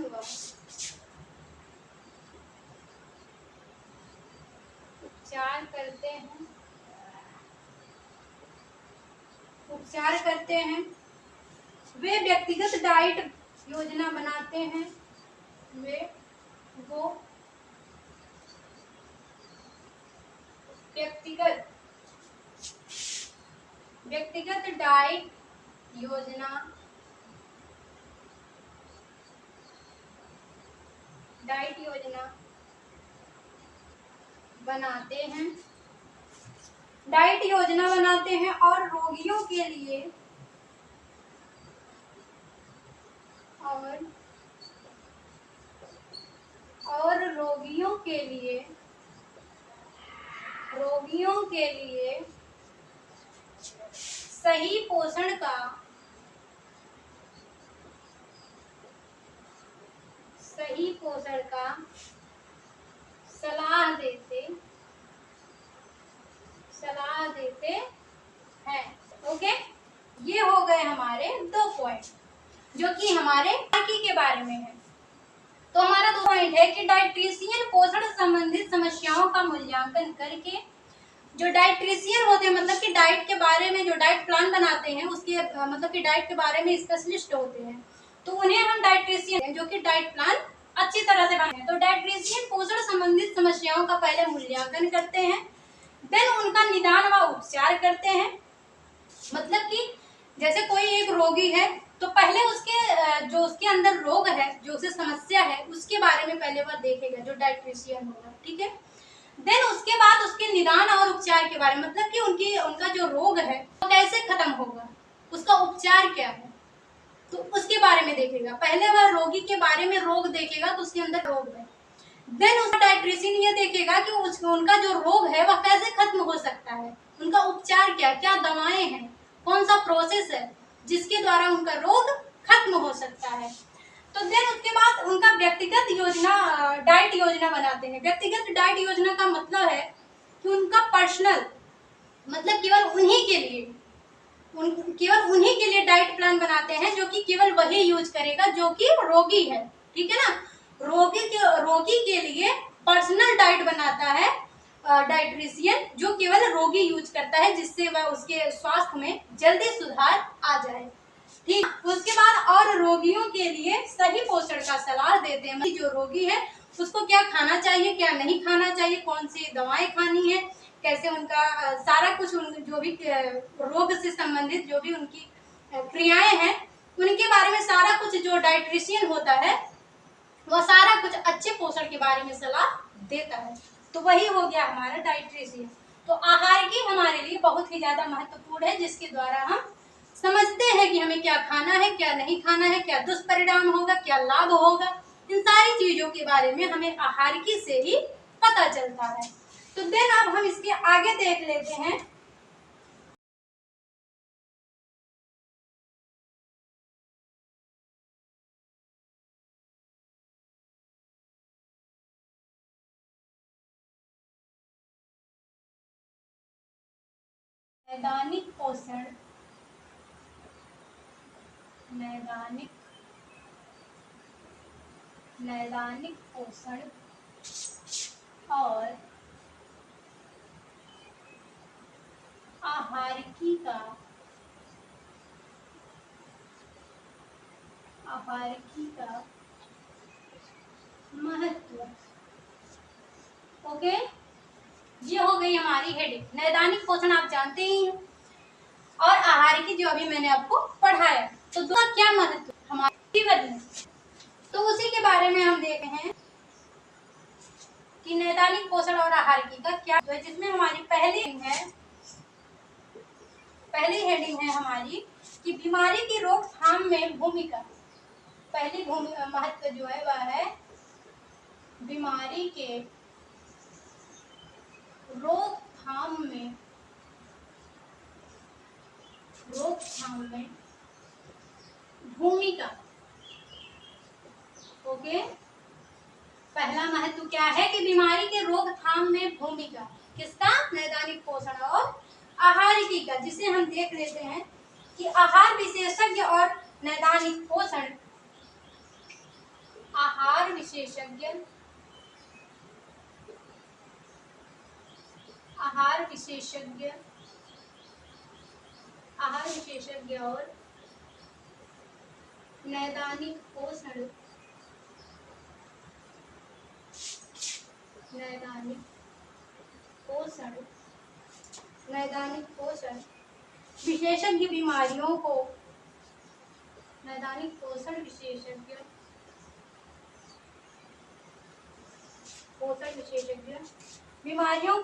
व उपचार करते हैं, उपचार करते हैं। वे व्यक्तिगत डाइट योजना बनाते हैं। वो व्यक्तिगत डाइट योजना बनाते हैं, डाइट योजना बनाते हैं और रोगियों के लिए रोगियों के लिए सही पोषण का सलाह देते हैं। ओके, ये हो गए हमारे दो पॉइंट जो कि हमारे आहारिकी के बारे में है। तो हमारा दो पॉइंट है कि डाइट्रिशियन पोषण संबंधित समस्याओं का मूल्यांकन करके, जो डाइट्रिशियन होते हैं मतलब कि डाइट के बारे में, जो डाइट प्लान बनाते हैं उसके मतलब कि डाइट के बारे में स्पेशलिस्ट होते हैं, तो उन्हें हम डाइट्रिशियन, जो कि डाइट प्लान अच्छी तरह से बनाते हैं। तो डाइट्रिशियन पोषण संबंधित समस्याओं का पहले मूल्यांकन करते हैं, देन उनका निदान व उपचार करते हैं। मतलब कि जैसे कोई एक रोगी है तो पहले उसके जो उसके अंदर रोग है, जो उसे समस्या है, उसके बारे में पहले वह देखेगा, जो डाइट्रिशियन होगा, ठीक है। देन उसके बाद उसके निदान और उपचार के बारे में, मतलब कि उनका जो रोग है वो कैसे खत्म होगा, उसका उपचार क्या है, तो उसके बारे में देखेगा। पहले वह रोगी के बारे में रोग देखेगा तो उसके अंदर रोग है, देन उसका डाइट्रिशियन ये देखेगा कि उनका जो रोग है वह कैसे खत्म हो सकता है, उनका उपचार क्या, क्या दवाएं हैं, कौन सा प्रोसेस है जिसके द्वारा उनका रोग खत्म हो सकता है। तो देन उसके बाद उनका व्यक्तिगत योजना, डाइट योजना बनाते हैं। व्यक्तिगत डाइट योजना का मतलब है कि उनका पर्सनल, मतलब केवल उन्हीं के लिए डाइट प्लान बनाते हैं जो कि केवल वही यूज करेगा जो कि रोगी है, ठीक है ना। रोगी के लिए पर्सनल डाइट बनाता है डाइट्रिशियन, जो केवल रोगी यूज करता है, जिससे वह उसके स्वास्थ्य में जल्दी सुधार आ जाए, ठीक। उसके बाद और रोगियों के लिए सही पोषण का सलाह देते हैं, जो रोगी है उसको क्या खाना चाहिए, क्या नहीं खाना चाहिए, कौन सी दवाएं खानी है, कैसे उनका सारा कुछ जो भी रोग से संबंधित जो भी उनकी क्रियाएं हैं उनके बारे में सारा कुछ जो डाइट्रिशियन होता है वह सारा कुछ अच्छे पोषण के बारे में सलाह देता है। तो वही हो गया हमारा डाइट्रेशियन। तो आहार की हमारे लिए बहुत ही ज़्यादा महत्वपूर्ण है, जिसके द्वारा हम समझते हैं कि हमें क्या खाना है, क्या नहीं खाना है, क्या दुष्परिणाम होगा, क्या लाभ होगा। इन सारी चीज़ों के बारे में हमें आहार की से ही पता चलता है। तो देन अब हम इसके आगे देख लेते हैं। नैदानिक पोषण, नैदानिक नैदानिक पोषण और आहारिकी का महत्व। ओके, ये हो गई हमारी हेडिंग। नैदानिक पोषण आप जानते ही हैं, और आहारिकी जो अभी मैंने आपको पढ़ाया। तो दो का क्या महत्व हमारे जीवन में, तो उसी के बारे में हम देख रहे हैं कि नैदानिक पोषण और आहारिकी का क्या है, जिसमें हमारी पहली हेडिंग है हमारी कि बीमारी की रोकथाम में भूमिका। पहली महत्व जो है वह है बीमारी के रोकथाम में भूमिका। ओके, पहला महत्व क्या है कि बीमारी के रोकथाम में भूमिका किसका? नैदानिक पोषण और आहारिकी का, जिसे हम देख लेते हैं कि आहार विशेषज्ञ और नैदानिक पोषण। आहार विशेषज्ञ और नैदानिक पोषण विशेषज्ञ बीमारियों को बीमारियों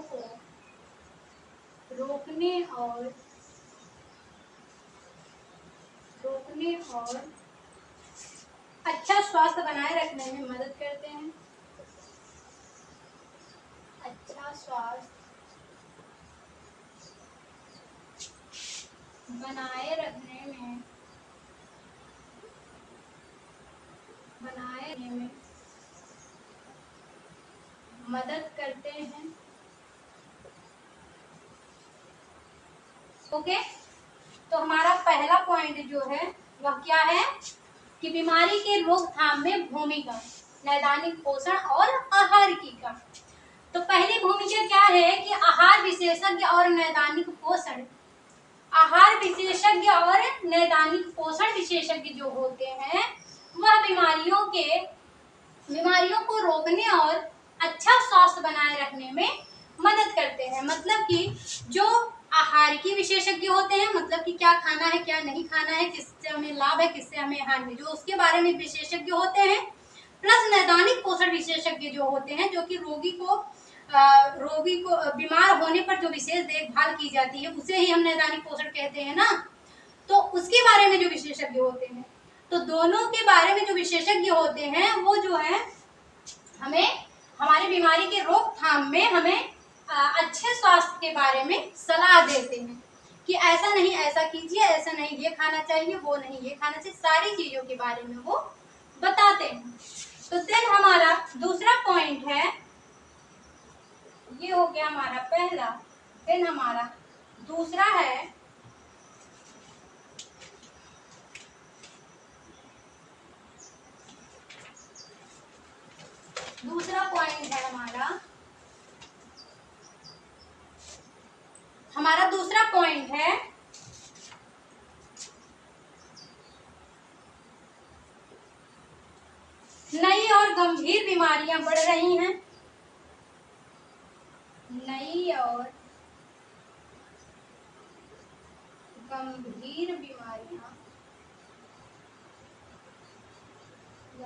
को रोकने और अच्छा स्वास्थ्य बनाए रखने में मदद करते हैं। अच्छा स्वास्थ्य बनाए रखने में मदद करते हैं। ओके, तो हमारा पहला पॉइंट जो है वह क्या है कि बीमारी के रोकथाम में भूमिका नैदानिक पोषण और आहारिकी का। तो पहली भूमिका क्या है कि आहार विशेषज्ञ और नैदानिक पोषण। आहार विशेषज्ञ और नैदानिक पोषण विशेषज्ञ जो होते हैं वह बीमारियों को रोकने और अच्छा स्वास्थ्य बनाए रखने में मदद करते हैं। मतलब कि जो आहारिकी विशेषज्ञ होते हैं, मतलब कि क्या खाना है, क्या नहीं खाना है, किससे हमें लाभ है, किससे हमें हानि, जो उसके बारे में विशेषज्ञ होते हैं। प्लस नैदानिक पोषण विशेषज्ञ जो होते हैं, जो कि रोगी को बीमार होने पर जो विशेष देखभाल की जाती है उसे ही हम नैदानिक पोषण कहते हैं ना। तो उसके बारे में जो विशेषज्ञ होते हैं, तो दोनों के बारे में जो विशेषज्ञ होते हैं वो जो है हमें हमारी बीमारी के रोकथाम में हमें अच्छे स्वास्थ्य के बारे में सलाह देते हैं कि ऐसा नहीं ऐसा कीजिए, ऐसा नहीं ये खाना चाहिए, वो नहीं ये खाना चाहिए, सारी चीज़ों के बारे में वो बताते हैं। तो देन हमारा दूसरा पॉइंट है, ये हो गया हमारा पहला। देन हमारा दूसरा है दूसरा पॉइंट है हमारा दूसरा पॉइंट है नई और गंभीर बीमारियां बढ़ रही हैं। नई और गंभीर बीमारियां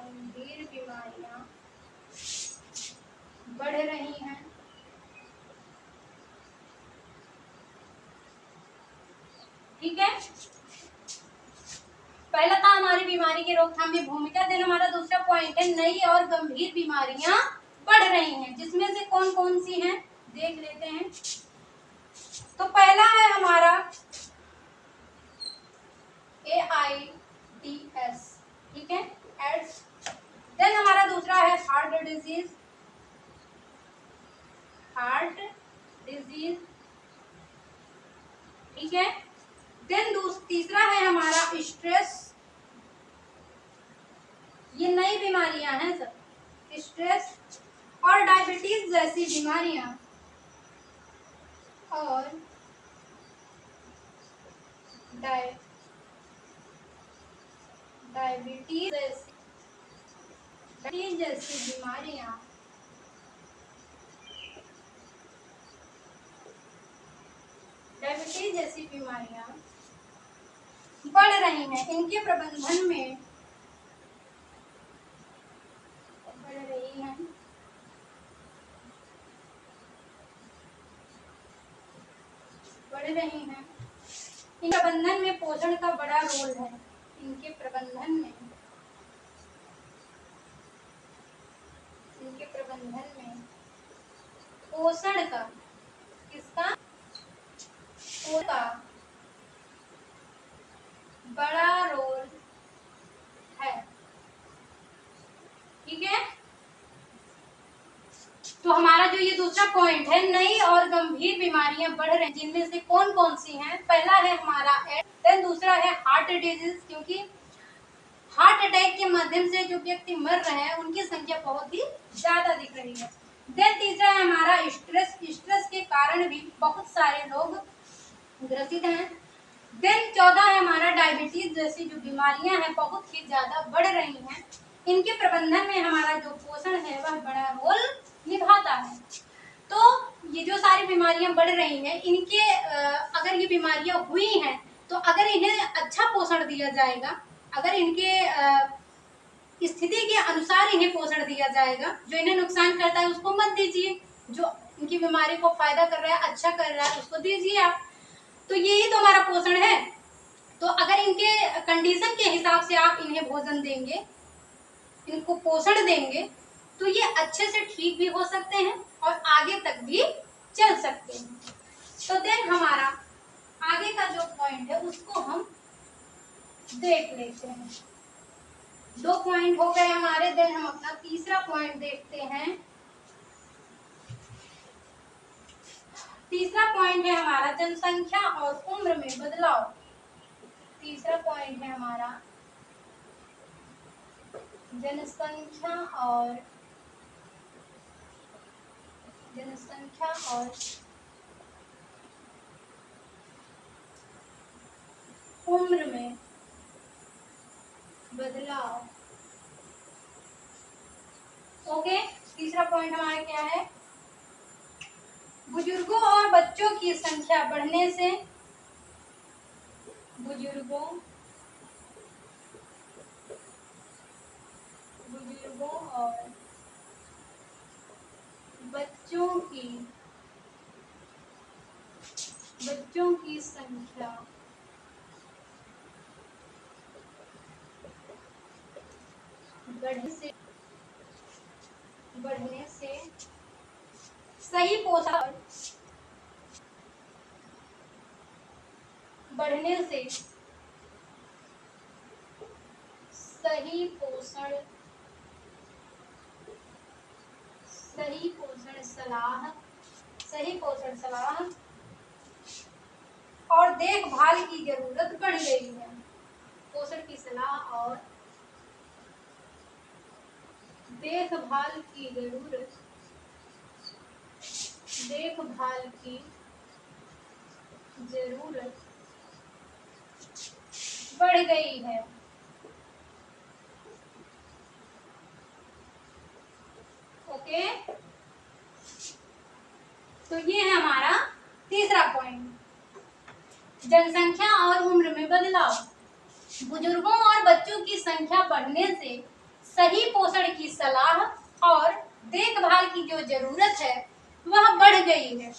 गंभीर बीमारियां बढ़ रही हैं। ठीक है, पहला था हमारी बीमारी की रोकथाम में भूमिका। देन हमारा दूसरा पॉइंट है नई और गंभीर बीमारियां बढ़ रही हैं, जिसमें से कौन कौन सी हैं देख लेते हैं। तो पहला है हमारा AIDS, ठीक है, एड्स। देन हमारा दूसरा है हार्ट डिजीज, ठीक है। देन तीसरा है हमारा स्ट्रेस, ये नई बीमारियां हैं सब, स्ट्रेस और डायबिटीज जैसी बीमारियां, और डायबिटीज जैसी बीमारियां बढ़ रही हैं। इनके प्रबंधन में बढ़ रही हैं। इन प्रबंधन में पोषण का बड़ा रोल है। इनके प्रबंधन में पोषण का, किसका, पोषण का बड़ा रोल है। ठीक है, तो हमारा जो ये दूसरा पॉइंट है, नई और गंभीर बीमारियां बढ़ रही हैं, जिनमें से कौन कौन सी हैं। पहला है हमारा एड्स, देन दूसरा है हार्ट डिजीज, क्योंकि हार्ट अटैक के माध्यम से जो व्यक्ति मर रहे हैं उनकी संख्या बहुत ही ज्यादा दिख रही है। देन तीसरा है हमारा स्ट्रेस, स्ट्रेस के कारण भी बहुत सारे लोग ग्रसित हैं। देन चौथा है हमारा डायबिटीज जैसी जो बीमारियां हैं बहुत ही ज्यादा बढ़ रही हैं। इनके प्रबंधन में हमारा जो पोषण है वह बड़ा रोल निभाता है। तो ये जो सारी बीमारियां बढ़ रही हैं, इनके अगर ये बीमारियां हुई हैं तो अगर इन्हें अच्छा पोषण दिया जाएगा, अगर इनके स्थिति के अनुसार इन्हें पोषण दिया जाएगा, जो इन्हें नुकसान करता है उसको मत दीजिए, जो इनकी बीमारी को फायदा कर रहा है, अच्छा कर रहा है, उसको दीजिए आप। तो यही तो हमारा पोषण है। तो अगर इनके कंडीशन के हिसाब से आप इन्हें भोजन देंगे, इनको पोषण देंगे, तो ये अच्छे से ठीक भी हो सकते हैं और आगे तक भी चल सकते हैं। तो देन हमारा आगे का जो पॉइंट है उसको हम देख लेते हैं। 2 पॉइंट हो गए हमारे। देन हम अपना तीसरा पॉइंट देखते हैं। तीसरा पॉइंट है हमारा जनसंख्या और उम्र में बदलाव। तीसरा पॉइंट है हमारा जनसंख्या और उम्र में बदलाव। ओके, तीसरा पॉइंट हमारा क्या है, बुजुर्गों और बच्चों की संख्या बढ़ने से, बुजुर्गों और बच्चों की संख्या बढ़ने से सही पोषण बढ़ने से सही पोषण सलाह और देखभाल की जरूरत बढ़ गई है। पोषण की सलाह और देखभाल की जरूरत बढ़ गई है। ओके, तो ये है हमारा तीसरा पॉइंट, जनसंख्या और उम्र में बदलाव। बुजुर्गों और बच्चों की संख्या बढ़ने से सही पोषण की सलाह और देखभाल की जो जरूरत है वह बढ़ गई है।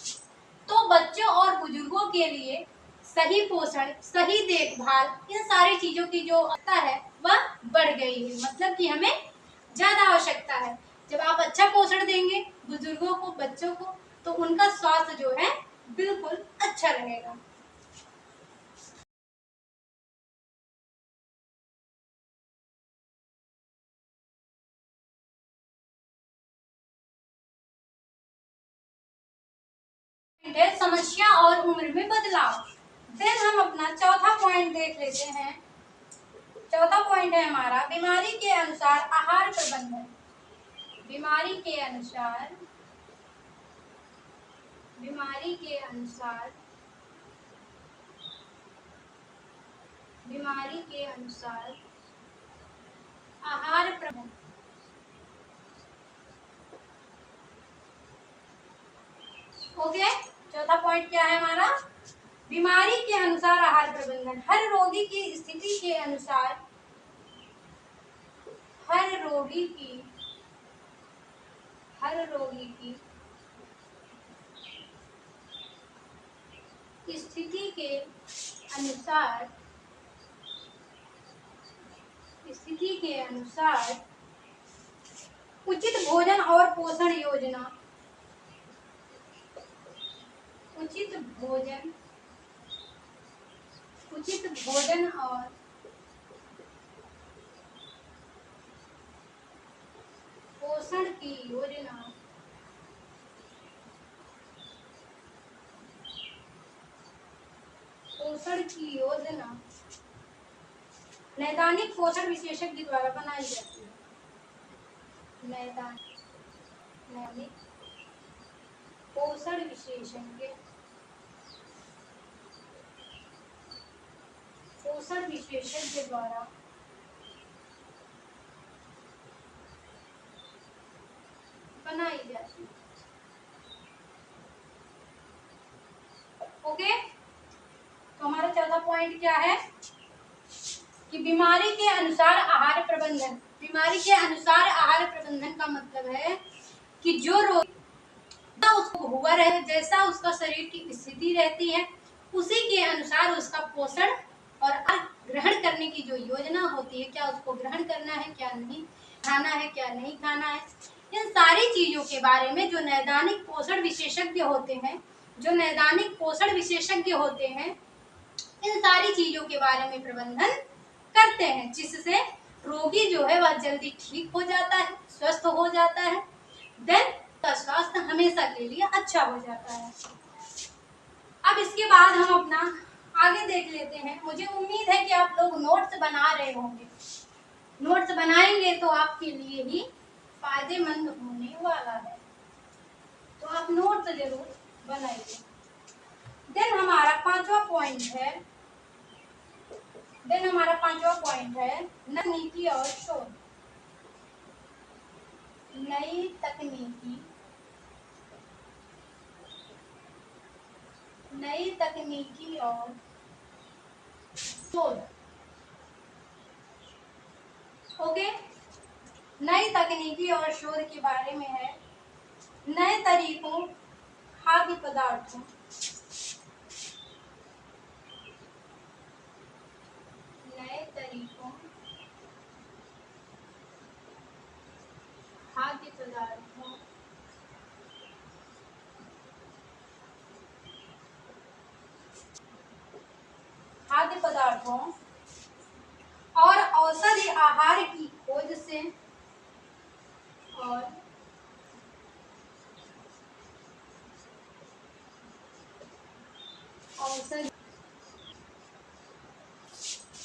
तो बच्चों और बुजुर्गों के लिए सही पोषण, सही देखभाल, इन सारी चीजों की जो आवश्यकता है वह बढ़ गई है। मतलब कि हमें ज्यादा आवश्यकता है। जब आप अच्छा पोषण देंगे बुजुर्गों को, बच्चों को, तो उनका स्वास्थ्य जो है बिल्कुल अच्छा रहेगा। है समस्या और उम्र में बदलाव। देन हम अपना चौथा पॉइंट देख लेते हैं। चौथा पॉइंट है हमारा बीमारी के अनुसार आहार प्रबंधन। बीमारी के अनुसार, बीमारी के अनुसार, बीमारी के अनुसार आहार प्रबंधन। ओके, चौथा पॉइंट क्या है हमारा? बीमारी के अनुसार आहार प्रबंधन। हर रोगी की स्थिति के अनुसार, हर रोगी की, हर रोगी की स्थिति के अनुसार, स्थिति के अनुसार उचित भोजन और पोषण योजना, उचित भोजन, उचित भोजन और पोषण की योजना, पोषण की योजना नैदानिक पोषण विशेषज्ञ द्वारा बनाई जाती है। नैदानिक पोषण विशेषज्ञ, पोषण विशेषज्ञ द्वारा बनाई जाती है। ओके, तो हमारा चौथा पॉइंट क्या है कि बीमारी के अनुसार आहार प्रबंधन। बीमारी के अनुसार आहार प्रबंधन का मतलब है कि जो रोग उसको हुआ रहे, जैसा उसका शरीर की स्थिति रहती है उसी के अनुसार उसका पोषण और ग्रहण करने की जो योजना होती है, क्या उसको ग्रहण करना है, क्या नहीं खाना है, क्या नहीं खाना है, इन सारी चीजों के बारे में जो नैदानिक पोषण विशेषज्ञ होते हैं, जो नैदानिक पोषण विशेषज्ञ होते हैं, इन सारी चीजों के बारे में प्रबंधन करते हैं, जिससे रोगी जो है वह जल्दी ठीक हो जाता है, स्वस्थ हो जाता है, देन का स्वास्थ्य हमेशा के लिए अच्छा हो जाता है। अब इसके बाद हम अपना आगे देख लेते हैं। मुझे उम्मीद है कि आप लोग नोट्स बना रहे होंगे। नोट्स बनाएंगे तो आपके लिए ही फायदेमंद होने वाला है, तो आप नोट्स जरूर बनाइए। देन हमारा पांचवा पॉइंट है, देन हमारा पांचवा पॉइंट है तकनीकी और शोध। नई तकनीकी, नई तकनीकी और शोध। ओके, नई तकनीकी और शोध के बारे में है नए तरीकों, खाद्य पदार्थों, नए तरीकों, खाद्य पदार्थों, खाद्य पदार्थों और औषधि आहार की खोज से, और औषधि,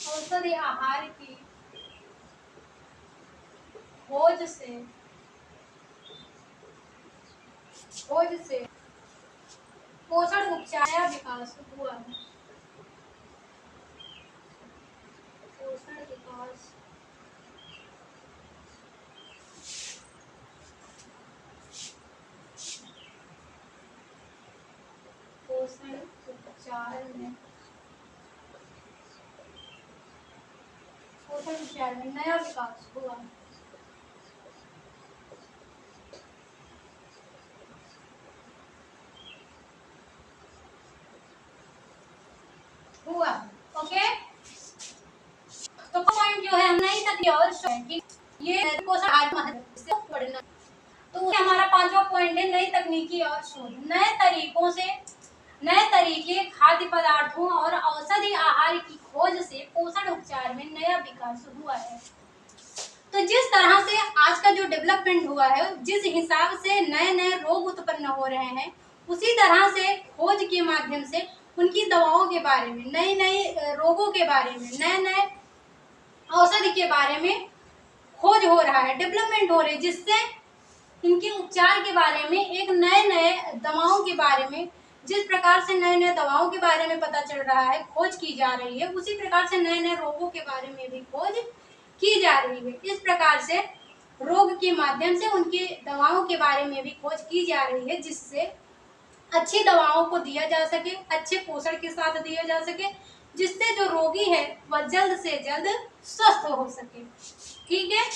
औषधि आहार की खोज से, खोज से पोषण उपचार का विकास हुआ है। पोषण विकास, पोषण उपचार में, पोषण उपचार में नया विकास हुआ है। नई तकनीक और ये पोषण आहार महत्व पढ़ना। तो हमारा पांचवा पॉइंट है नई तकनीकी और शोध। नए तरीके खाद्य पदार्थों और औषधि आहार की खोज से पोषण उपचार में नया विकास हुआ है। तो जिस तरह से आज का जो डेवलपमेंट हुआ है, जिस हिसाब से नए नए रोग उत्पन्न हो रहे हैं, उसी तरह से खोज के माध्यम से उनकी दवाओं के बारे में, नई नई रोगों के बारे में, नए नए औषधि के बारे में खोज हो रहा है, डेवलपमेंट हो रही है, जिससे इनके उपचार के बारे में, एक नए नए दवाओं के बारे में, जिस प्रकार से नए नए दवाओं के बारे में पता चल रहा है, खोज की जा रही है, उसी प्रकार से नए नए रोगों के बारे में भी खोज की जा रही है। इस प्रकार से रोग के माध्यम से उनकी दवाओं के बारे में भी खोज की जा रही है, जिससे अच्छी दवाओं को दिया जा सके, अच्छे पोषण के साथ दिया जा सके, जिससे जो रोगी है वह जल्द से जल्द स्वस्थ हो सके। ठीक है,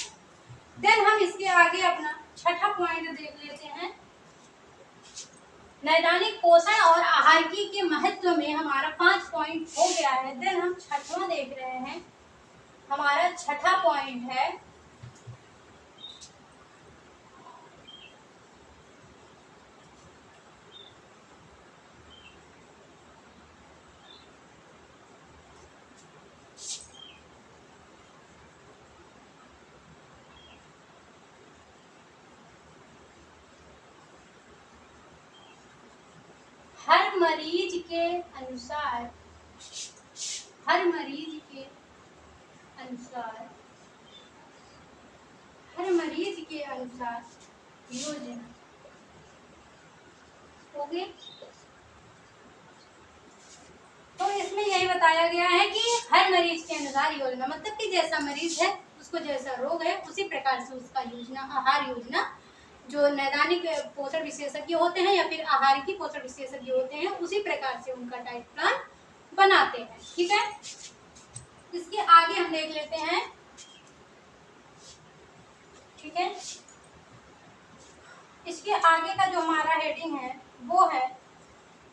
देन हम इसके आगे अपना छठा पॉइंट देख लेते हैं। नैदानिक पोषण और आहारिकी के महत्व में हमारा 5 पॉइंट हो गया है। देन हम छठवां देख रहे हैं। हमारा छठा पॉइंट है हर मरीज के अनुसार हर मरीज के अनुसार योजना। ओके, तो इसमें यही बताया गया है कि हर मरीज के अनुसार योजना, मतलब कि जैसा मरीज है, उसको जैसा रोग है, उसी प्रकार से उसका योजना, आहार योजना, जो नैदानिक पोषण विशेषज्ञ होते हैं या फिर आहारिकी पोषण विशेषज्ञ होते हैं, उसी प्रकार से उनका डाइट प्लान बनाते हैं। ठीक है, इसके आगे हम देख लेते हैं। ठीक है, इसके आगे का जो हमारा हेडिंग है वो है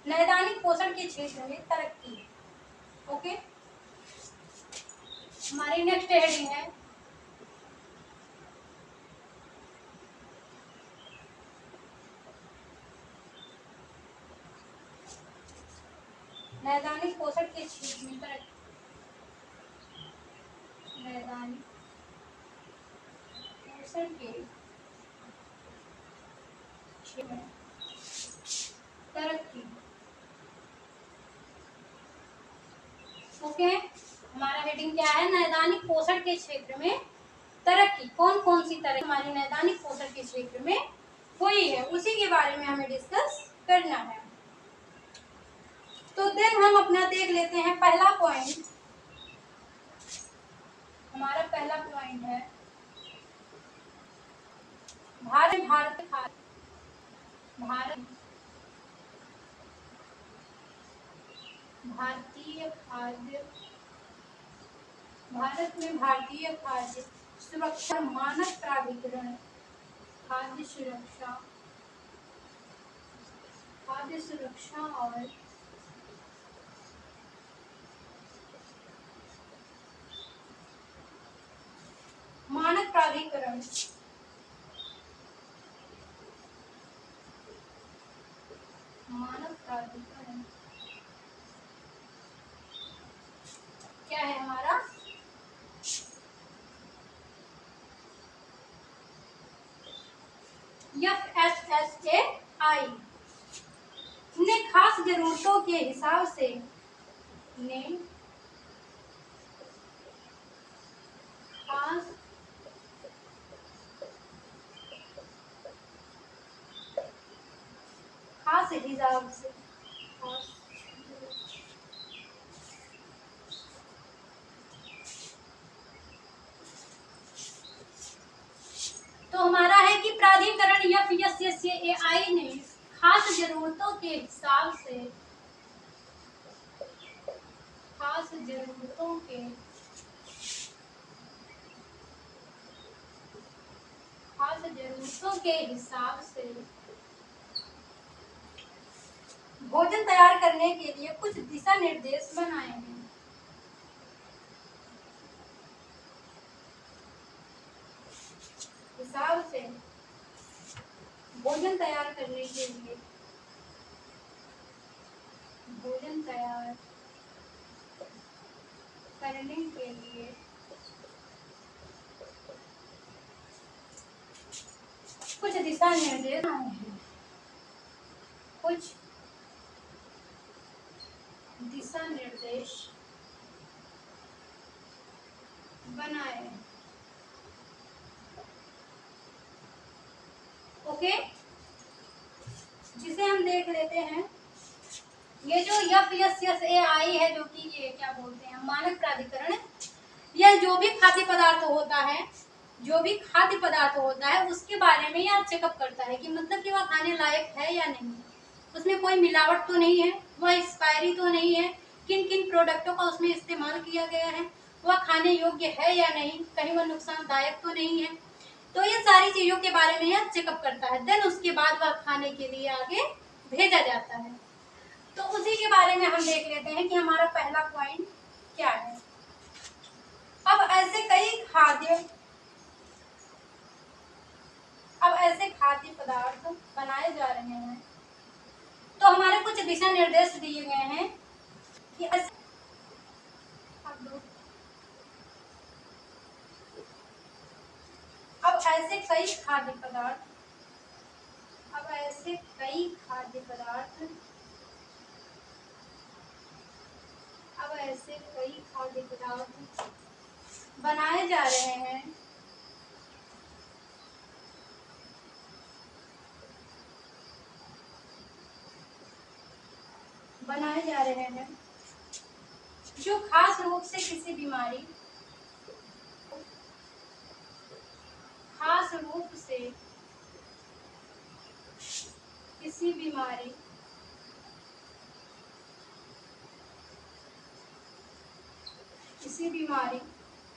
नैदानिक पोषण के क्षेत्र में तरक्की। ओके, हमारी नेक्स्ट हेडिंग है नैदानिक पोषण के क्षेत्र में तरक्की। नैदानिक पोषण के क्षेत्र में तरक्की। ओके, हमारा हेडिंग क्या है? नैदानिक पोषण के क्षेत्र में तरक्की। कौन कौन सी तरक्की हमारी नैदानिक पोषण के क्षेत्र में हुई है, उसी के बारे में हमें डिस्कस करना है। तो देन हम अपना देख लेते हैं पहला पॉइंट। हमारा पहला पॉइंट है भारतीय खाद्य भारत में भारतीय खाद्य सुरक्षा मानक प्राधिकरण, खाद्य सुरक्षा और मानक प्राधिकरण क्या है हमारा? FSSAI ने खास जरूरतों के हिसाब से खास हिसाब से तो हमारा है कि प्राधिकरण FSSAI ने खास जरूरतों के हिसाब से भोजन तैयार करने के लिए कुछ दिशा निर्देश बनाए हैं। हिसाब से भोजन तैयार करने के लिए, भोजन तैयार करने के लिए कुछ दिशा निर्देश हैं, कुछ दिशा निर्देश बनाए। ओके, जिसे हम देख लेते हैं। ये जो FSSAI है, जो कि ये क्या बोलते हैं, मानक प्राधिकरण, यह जो भी खाद्य पदार्थ होता है, जो भी खाद्य पदार्थ होता है उसके बारे में यह चेकअप करता है कि मतलब कि वह खाने लायक है या नहीं, उसमें कोई मिलावट तो नहीं है, वह एक्सपायरी तो नहीं है, किन किन प्रोडक्टों का उसमें इस्तेमाल किया गया है, वह खाने योग्य है या नहीं, कहीं वह नुकसानदायक तो नहीं है। तो ये सारी चीज़ों के बारे में यह चेकअप करता है। देन उसके बाद वह खाने के लिए आगे भेजा जाता है। तो उसी के बारे में हम देख लेते हैं कि हमारा पहला पॉइंट क्या है। अब ऐसे खाद्य पदार्थ बनाए जा रहे हैं, तो हमारे कुछ दिशा निर्देश दिए गए हैं कि ऐसे अब ऐसे कई खाद्य पदार्थ अब ऐसे कई खाद्य पदार्थ अब ऐसे कई खाद्य पदार्थ बनाए जा रहे हैं, बनाए जा रहे हैं जो खास रूप से किसी बीमारी, खास रूप से किसी बीमारी किसी बीमारी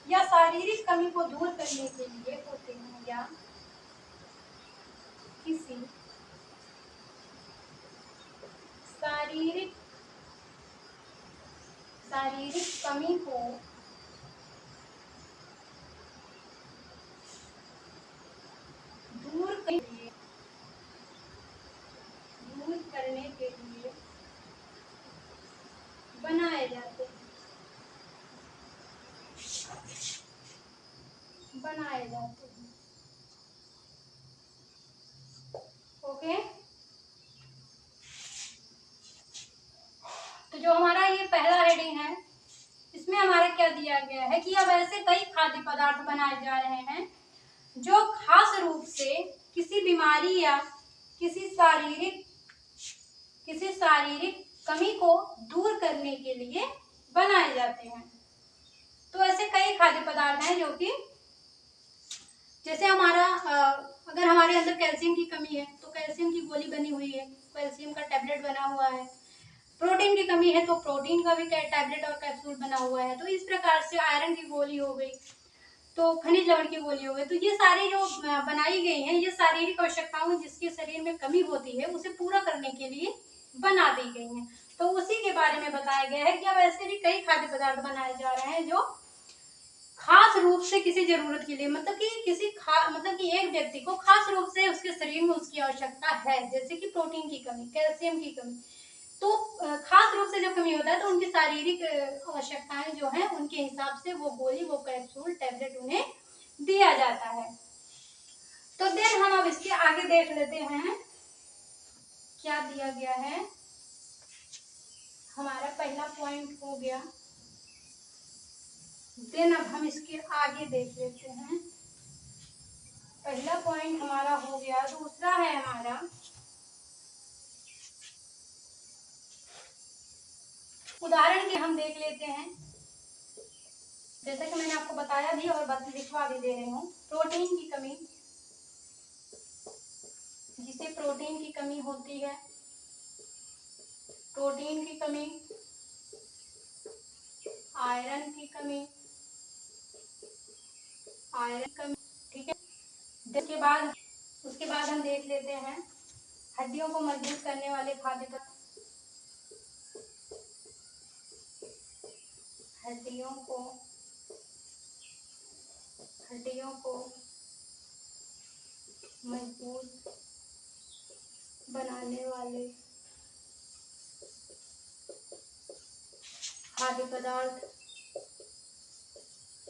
या शारीरिक कमी को दूर करने के लिए होते हैं, या किसी शारीरिक शारीरिक कमी को दूर करने के लिए बनाए जाते हैं, बनाए जाते हैं। ओके, तो जो हमारा ये पहला हेडिंग है, इसमें हमारा क्या दिया गया है कि अब ऐसे कई खाद्य पदार्थ बनाए जा रहे हैं जो खास रूप से किसी बीमारी या किसी शारीरिक कमी को दूर करने के लिए बनाए जाते हैं। तो ऐसे कई खाद्य पदार्थ हैं जो कि जैसे हमारा अगर हमारे अंदर कैल्शियम की कमी है तो कैल्शियम की गोली बनी हुई है, कैल्शियम का टैबलेट बना हुआ है। प्रोटीन की कमी है तो प्रोटीन का भी टैबलेट और कैप्सूल बना हुआ है। तो इस प्रकार से आयरन की गोली हो गई, तो खनिज लवण की गोली हो गई। तो ये सारी जो बनाई गई हैं, ये शारीरिक आवश्यकताओं जिसके शरीर में कमी होती है उसे पूरा करने के लिए बना दी गई हैं। तो उसी के बारे में बताया गया है कि अब ऐसे भी कई खाद्य पदार्थ बनाए जा रहे हैं जो खास रूप से किसी जरूरत के लिए, मतलब कि एक व्यक्ति को खास रूप से उसके शरीर में उसकी आवश्यकता है, जैसे कि प्रोटीन की कमी, कैल्शियम की कमी। तो खास रूप से जब कमी होता है तो उनकी शारीरिक आवश्यकताएं जो हैं उनके हिसाब से वो गोली, वो कैप्सूल, टैबलेट उन्हें दिया जाता है। तो देन हम अब इसके आगे देख लेते हैं क्या दिया गया है। हमारा पहला पॉइंट हो गया, देन अब हम इसके आगे देख लेते हैं। पहला पॉइंट हमारा हो गया, दूसरा है हमारा उदाहरण के हम देख लेते हैं। जैसा कि मैंने आपको बताया भी और लिखवा भी दे रही हूँ। प्रोटीन की कमी, जिसे प्रोटीन की कमी होती है, प्रोटीन की कमी, आयरन की कमी, आयरन कमी, ठीक है। उसके बाद हम देख लेते हैं हड्डियों को मजबूत करने वाले खाद्य पदार्थ, हड्डियों को मजबूत बनाने वाले खाद्य पदार्थ।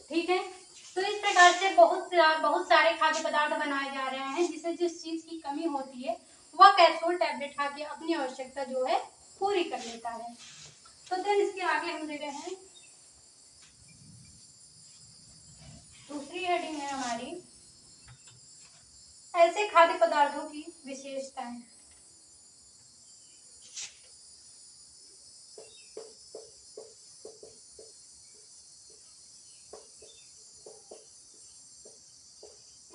ठीक है, तो इस प्रकार से बहुत सारे खाद्य पदार्थ बनाए जा रहे हैं जिसे जिस चीज की कमी होती है वह कैप्सूल टैबलेट खा के अपनी आवश्यकता जो है पूरी कर लेता है। तो देन इसके आगे हम दे रहे हैं दूसरी हेडिंग है हमारी ऐसे खाद्य पदार्थों की विशेषताएं।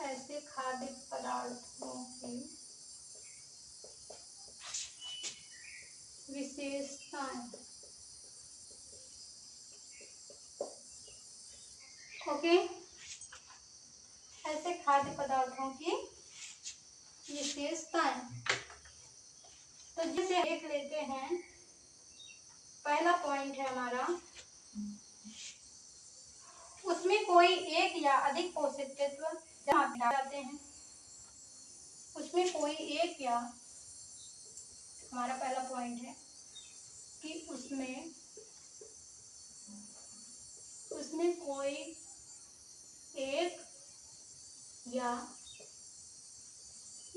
ऐसे खाद्य पदार्थों की विशेषताएं। ओके, ऐसे खाद्य पदार्थों की विशेषताएं। तो जिसे देख लेते हैं, पहला पॉइंट है हमारा, उसमें कोई एक या अधिक पोषक तत्व जाते हैं। उसमें कोई एक या, हमारा पहला पॉइंट है कि उसमें कोई एक या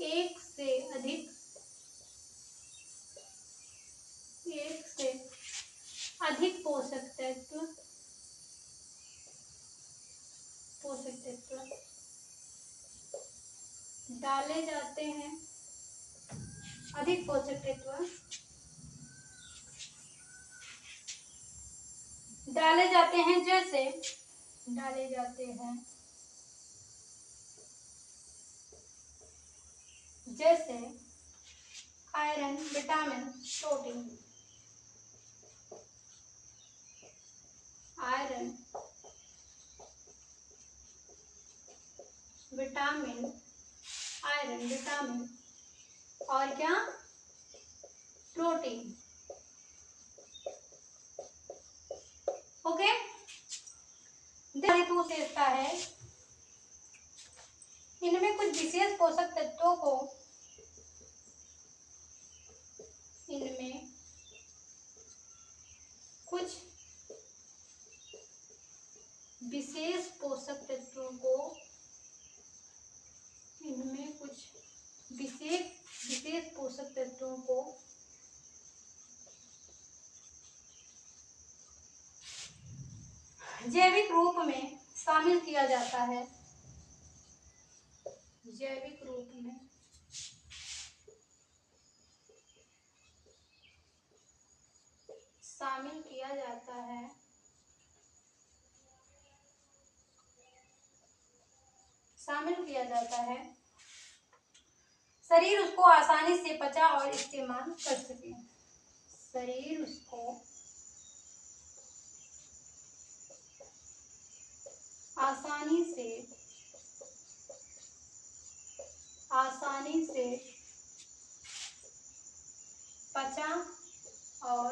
एक से अधिक पोषक तत्व डाले जाते हैं। अधिक पोषक तत्व डाले जाते हैं, जैसे iron, vitamin, protein. Iron, vitamin, और क्या, प्रोटीन। ओके, विशेषता है, इनमें कुछ विशेष पोषक तत्वों को इनमें कुछ विशेष पोषक तत्वों को जैविक रूप में शामिल किया जाता है। जैविक रूप में शामिल किया जाता है। शरीर उसको आसानी से पचा और इस्तेमाल कर सके। शरीर उसको आसानी से पचा और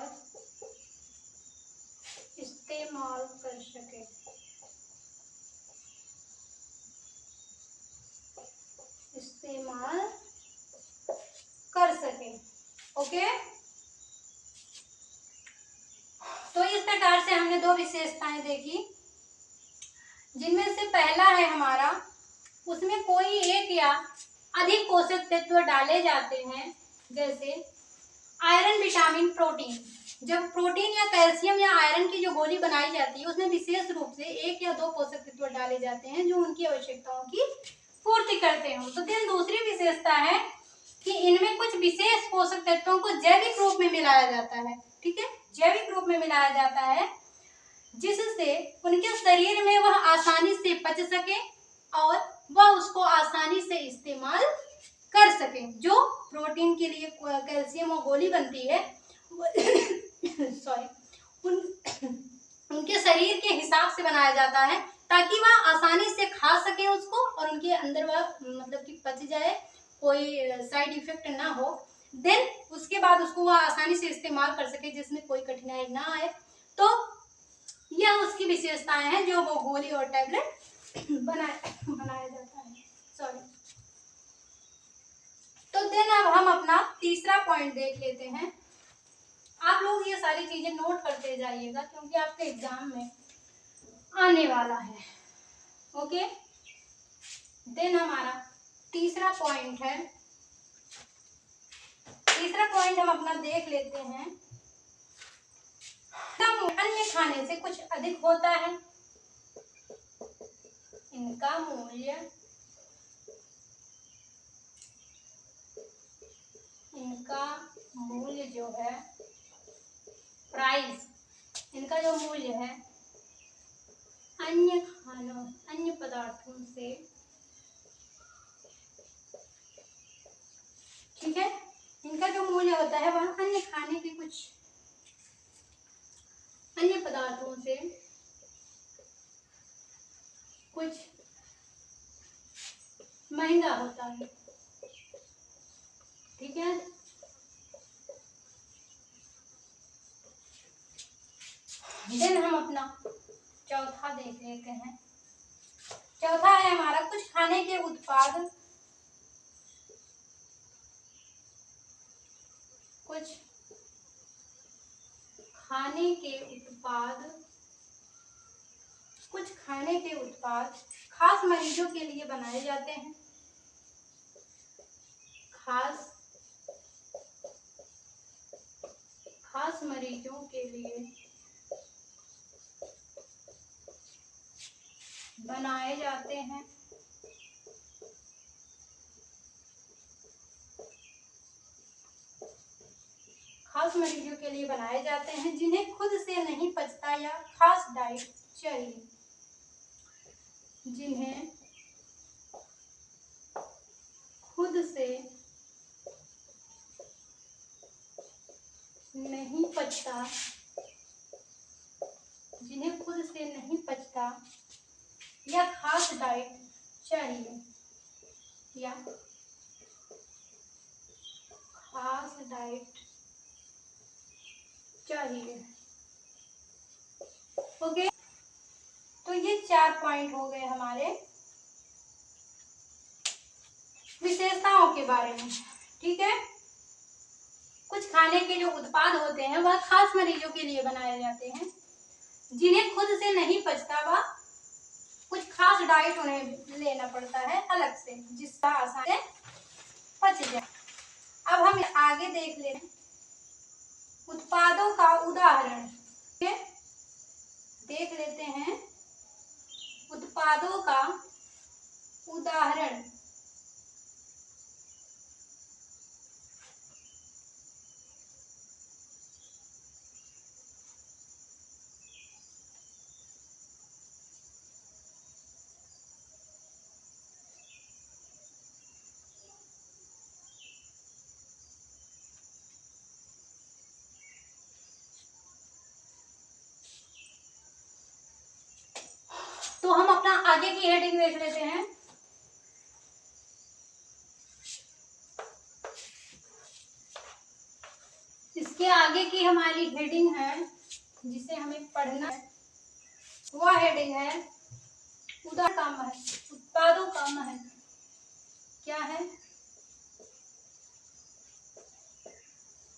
इस्तेमाल कर सके। ओके, तो इस प्रकार से हमने दो विशेषताएं देखी, जिनमें से पहला है हमारा, उसमें कोई एक या अधिक पोषक तत्व डाले जाते हैं, जैसे आयरन, विटामिन, प्रोटीन। जब प्रोटीन या कैल्शियम या आयरन की जो गोली बनाई जाती है उसमें विशेष रूप से एक या दो पोषक तत्व डाले जाते हैं जो उनकी आवश्यकताओं की पूर्ति करते हो। तो फिर दूसरी विशेषता है कि इनमें कुछ विशेष पोषक तत्वों को जैविक रूप में मिलाया जाता है। ठीक है, जैविक रूप में मिलाया जाता है जिससे उनके शरीर में वह आसानी से पच सके और वह उसको आसानी से इस्तेमाल कर सके। जो प्रोटीन के लिए कैल्शियम और गोली बनती है उनके शरीर के हिसाब से बनाया जाता है ताकि वह आसानी से खा सके उसको और उनके अंदर वह मतलब कि पच जाए, कोई साइड इफेक्ट ना हो। देन उसके बाद उसको वह आसानी से इस्तेमाल कर सके जिसमें कोई कठिनाई ना आए। तो यह उसकी विशेषताएं हैं जो वो गोली और टैबलेट बनाया जाता है। तो देन अब हम अपना तीसरा पॉइंट देख लेते हैं। आप लोग ये सारी चीजें नोट करते जाइएगा क्योंकि आपके एग्जाम में आने वाला है। ओके, देन हमारा तीसरा पॉइंट है, तीसरा पॉइंट हम अपना देख लेते हैं। अन्य खाने से कुछ अधिक होता है, इनका मूल्य, इनका मूल्य जो है प्राइस, इनका जो मूल्य है अन्य खानों, अन्य पदार्थों से, ठीक है, इनका जो मूल्य होता है वह अन्य खाने के कुछ अन्य पदार्थों से कुछ महंगा होता है। ठीक है, देन हम अपना चौथा देख लेते हैं। चौथा है हमारा कुछ खाने के उत्पाद, कुछ खाने के उत्पाद, कुछ खाने के उत्पाद खास मरीजों के लिए बनाए जाते हैं, खास मरीजों के लिए बनाए जाते हैं। खास मरीजों के लिए बनाए जाते हैं जिन्हें खुद से नहीं पचता या खास डाइट चाहिए, जिन्हें खुद से नहीं पचता, जिन्हें खुद से नहीं पचता या खास डाइट चाहिए, या खास डाइट चाहिए। ओके, तो ये 4 पॉइंट हो गए हमारे विशेषताओं के बारे में। ठीक है, कुछ खाने के जो उत्पाद होते हैं वह खास मरीजों के लिए बनाए जाते हैं, जिन्हें खुद से नहीं पचता वह कुछ खास डाइट उन्हें लेना पड़ता है अलग से, जिसका आसान से पच जाए। अब हम आगे देख लेते हैं उत्पादों का उदाहरण। देख लेते हैं उत्पादों का उदाहरण। तो हम अपना आगे की हेडिंग देख लेते हैं। इसके आगे की हमारी हेडिंग है जिसे हमें पढ़ना है, वह हेडिंग है उदाहरण का महत्व, उत्पादों का महत्व। क्या है?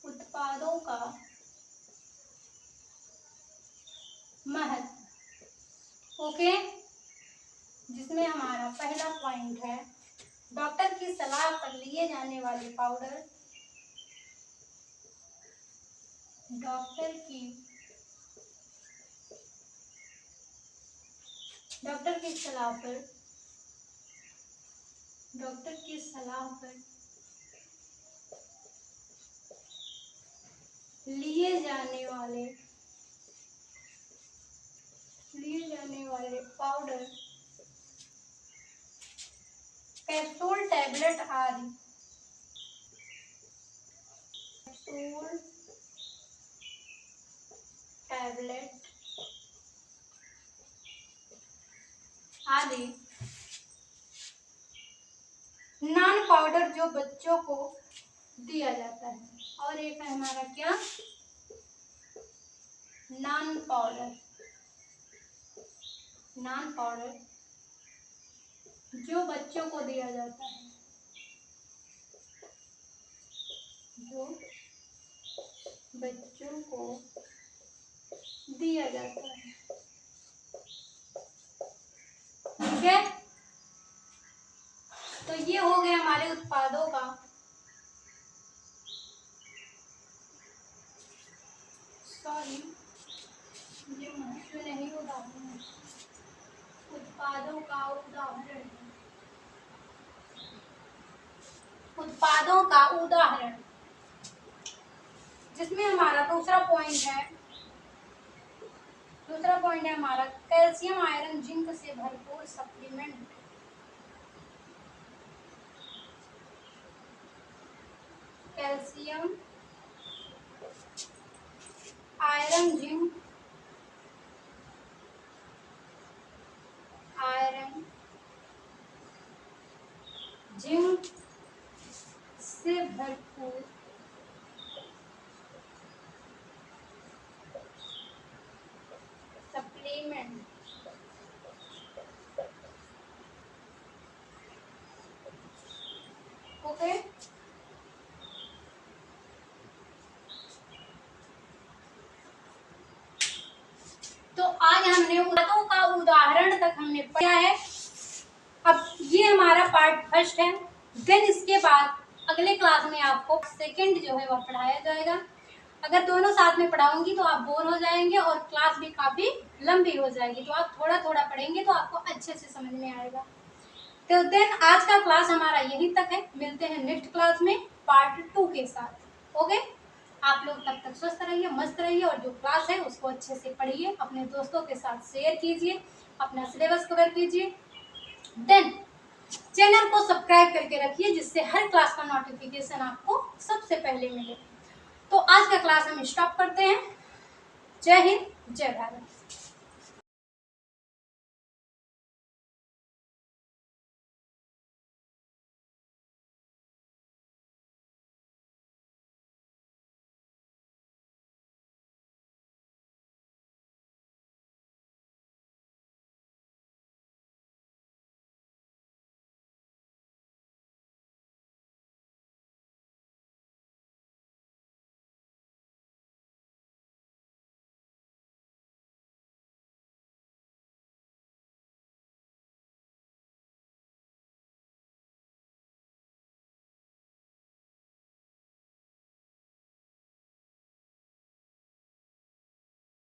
उत्पादों का महत्व। ओके, जिसमें हमारा पहला पॉइंट है डॉक्टर की सलाह पर लिए जाने वाले पाउडर, डॉक्टर की सलाह पर, डॉक्टर की सलाह पर लिए जाने वाले पाउडर, कैप्सूल, टैबलेट आदि, कैप्सूल, टैबलेट आदि, नॉन पाउडर जो बच्चों को दिया जाता है, और एक है हमारा क्या, नॉन पाउडर, नॉन पाउडर जो बच्चों को दिया जाता है। जो बच्चों को दिया जाता है। ठीक है, तो ये हो गया हमारे उत्पादों का। सॉरी, ये महत्व नहीं उदाहरण है, उत्पादों का उदाहरण, उत्पादों का उदाहरण, जिसमें हमारा दूसरा पॉइंट है, दूसरा पॉइंट है हमारा कैल्शियम आयरन जिंक से भरपूर supplement. Calcium iron zinc, iron zinc से भरपूर सप्लीमेंट। ओके, तो आज हमने उत्पादों का उदाहरण तक हमने पढ़ा है। अब ये हमारा पार्ट फर्स्ट है। देन इसके बाद अगले क्लास में आपको सेकंड जो है वो पढ़ाया जाएगा। अगर दोनों साथ में पढ़ाऊंगी तो आप बोर हो जाएंगे और क्लास भी काफ़ी लंबी हो जाएगी, तो आप थोड़ा थोड़ा पढ़ेंगे तो आपको अच्छे से समझ में आएगा। तो देन आज का क्लास हमारा यहीं तक है। मिलते हैं नेक्स्ट क्लास में पार्ट 2 के साथ। ओके, आप लोग तब तक स्वस्थ रहिए, मस्त रहिए, और जो क्लास है उसको अच्छे से पढ़िए, अपने दोस्तों के साथ शेयर कीजिए, अपना सिलेबस कवर कीजिए। देन चैनल को सब्सक्राइब करके रखिए, जिससे हर क्लास का नोटिफिकेशन आपको सबसे पहले मिले। तो आज का क्लास हम स्टॉप करते हैं। जय हिंद, जय भारत।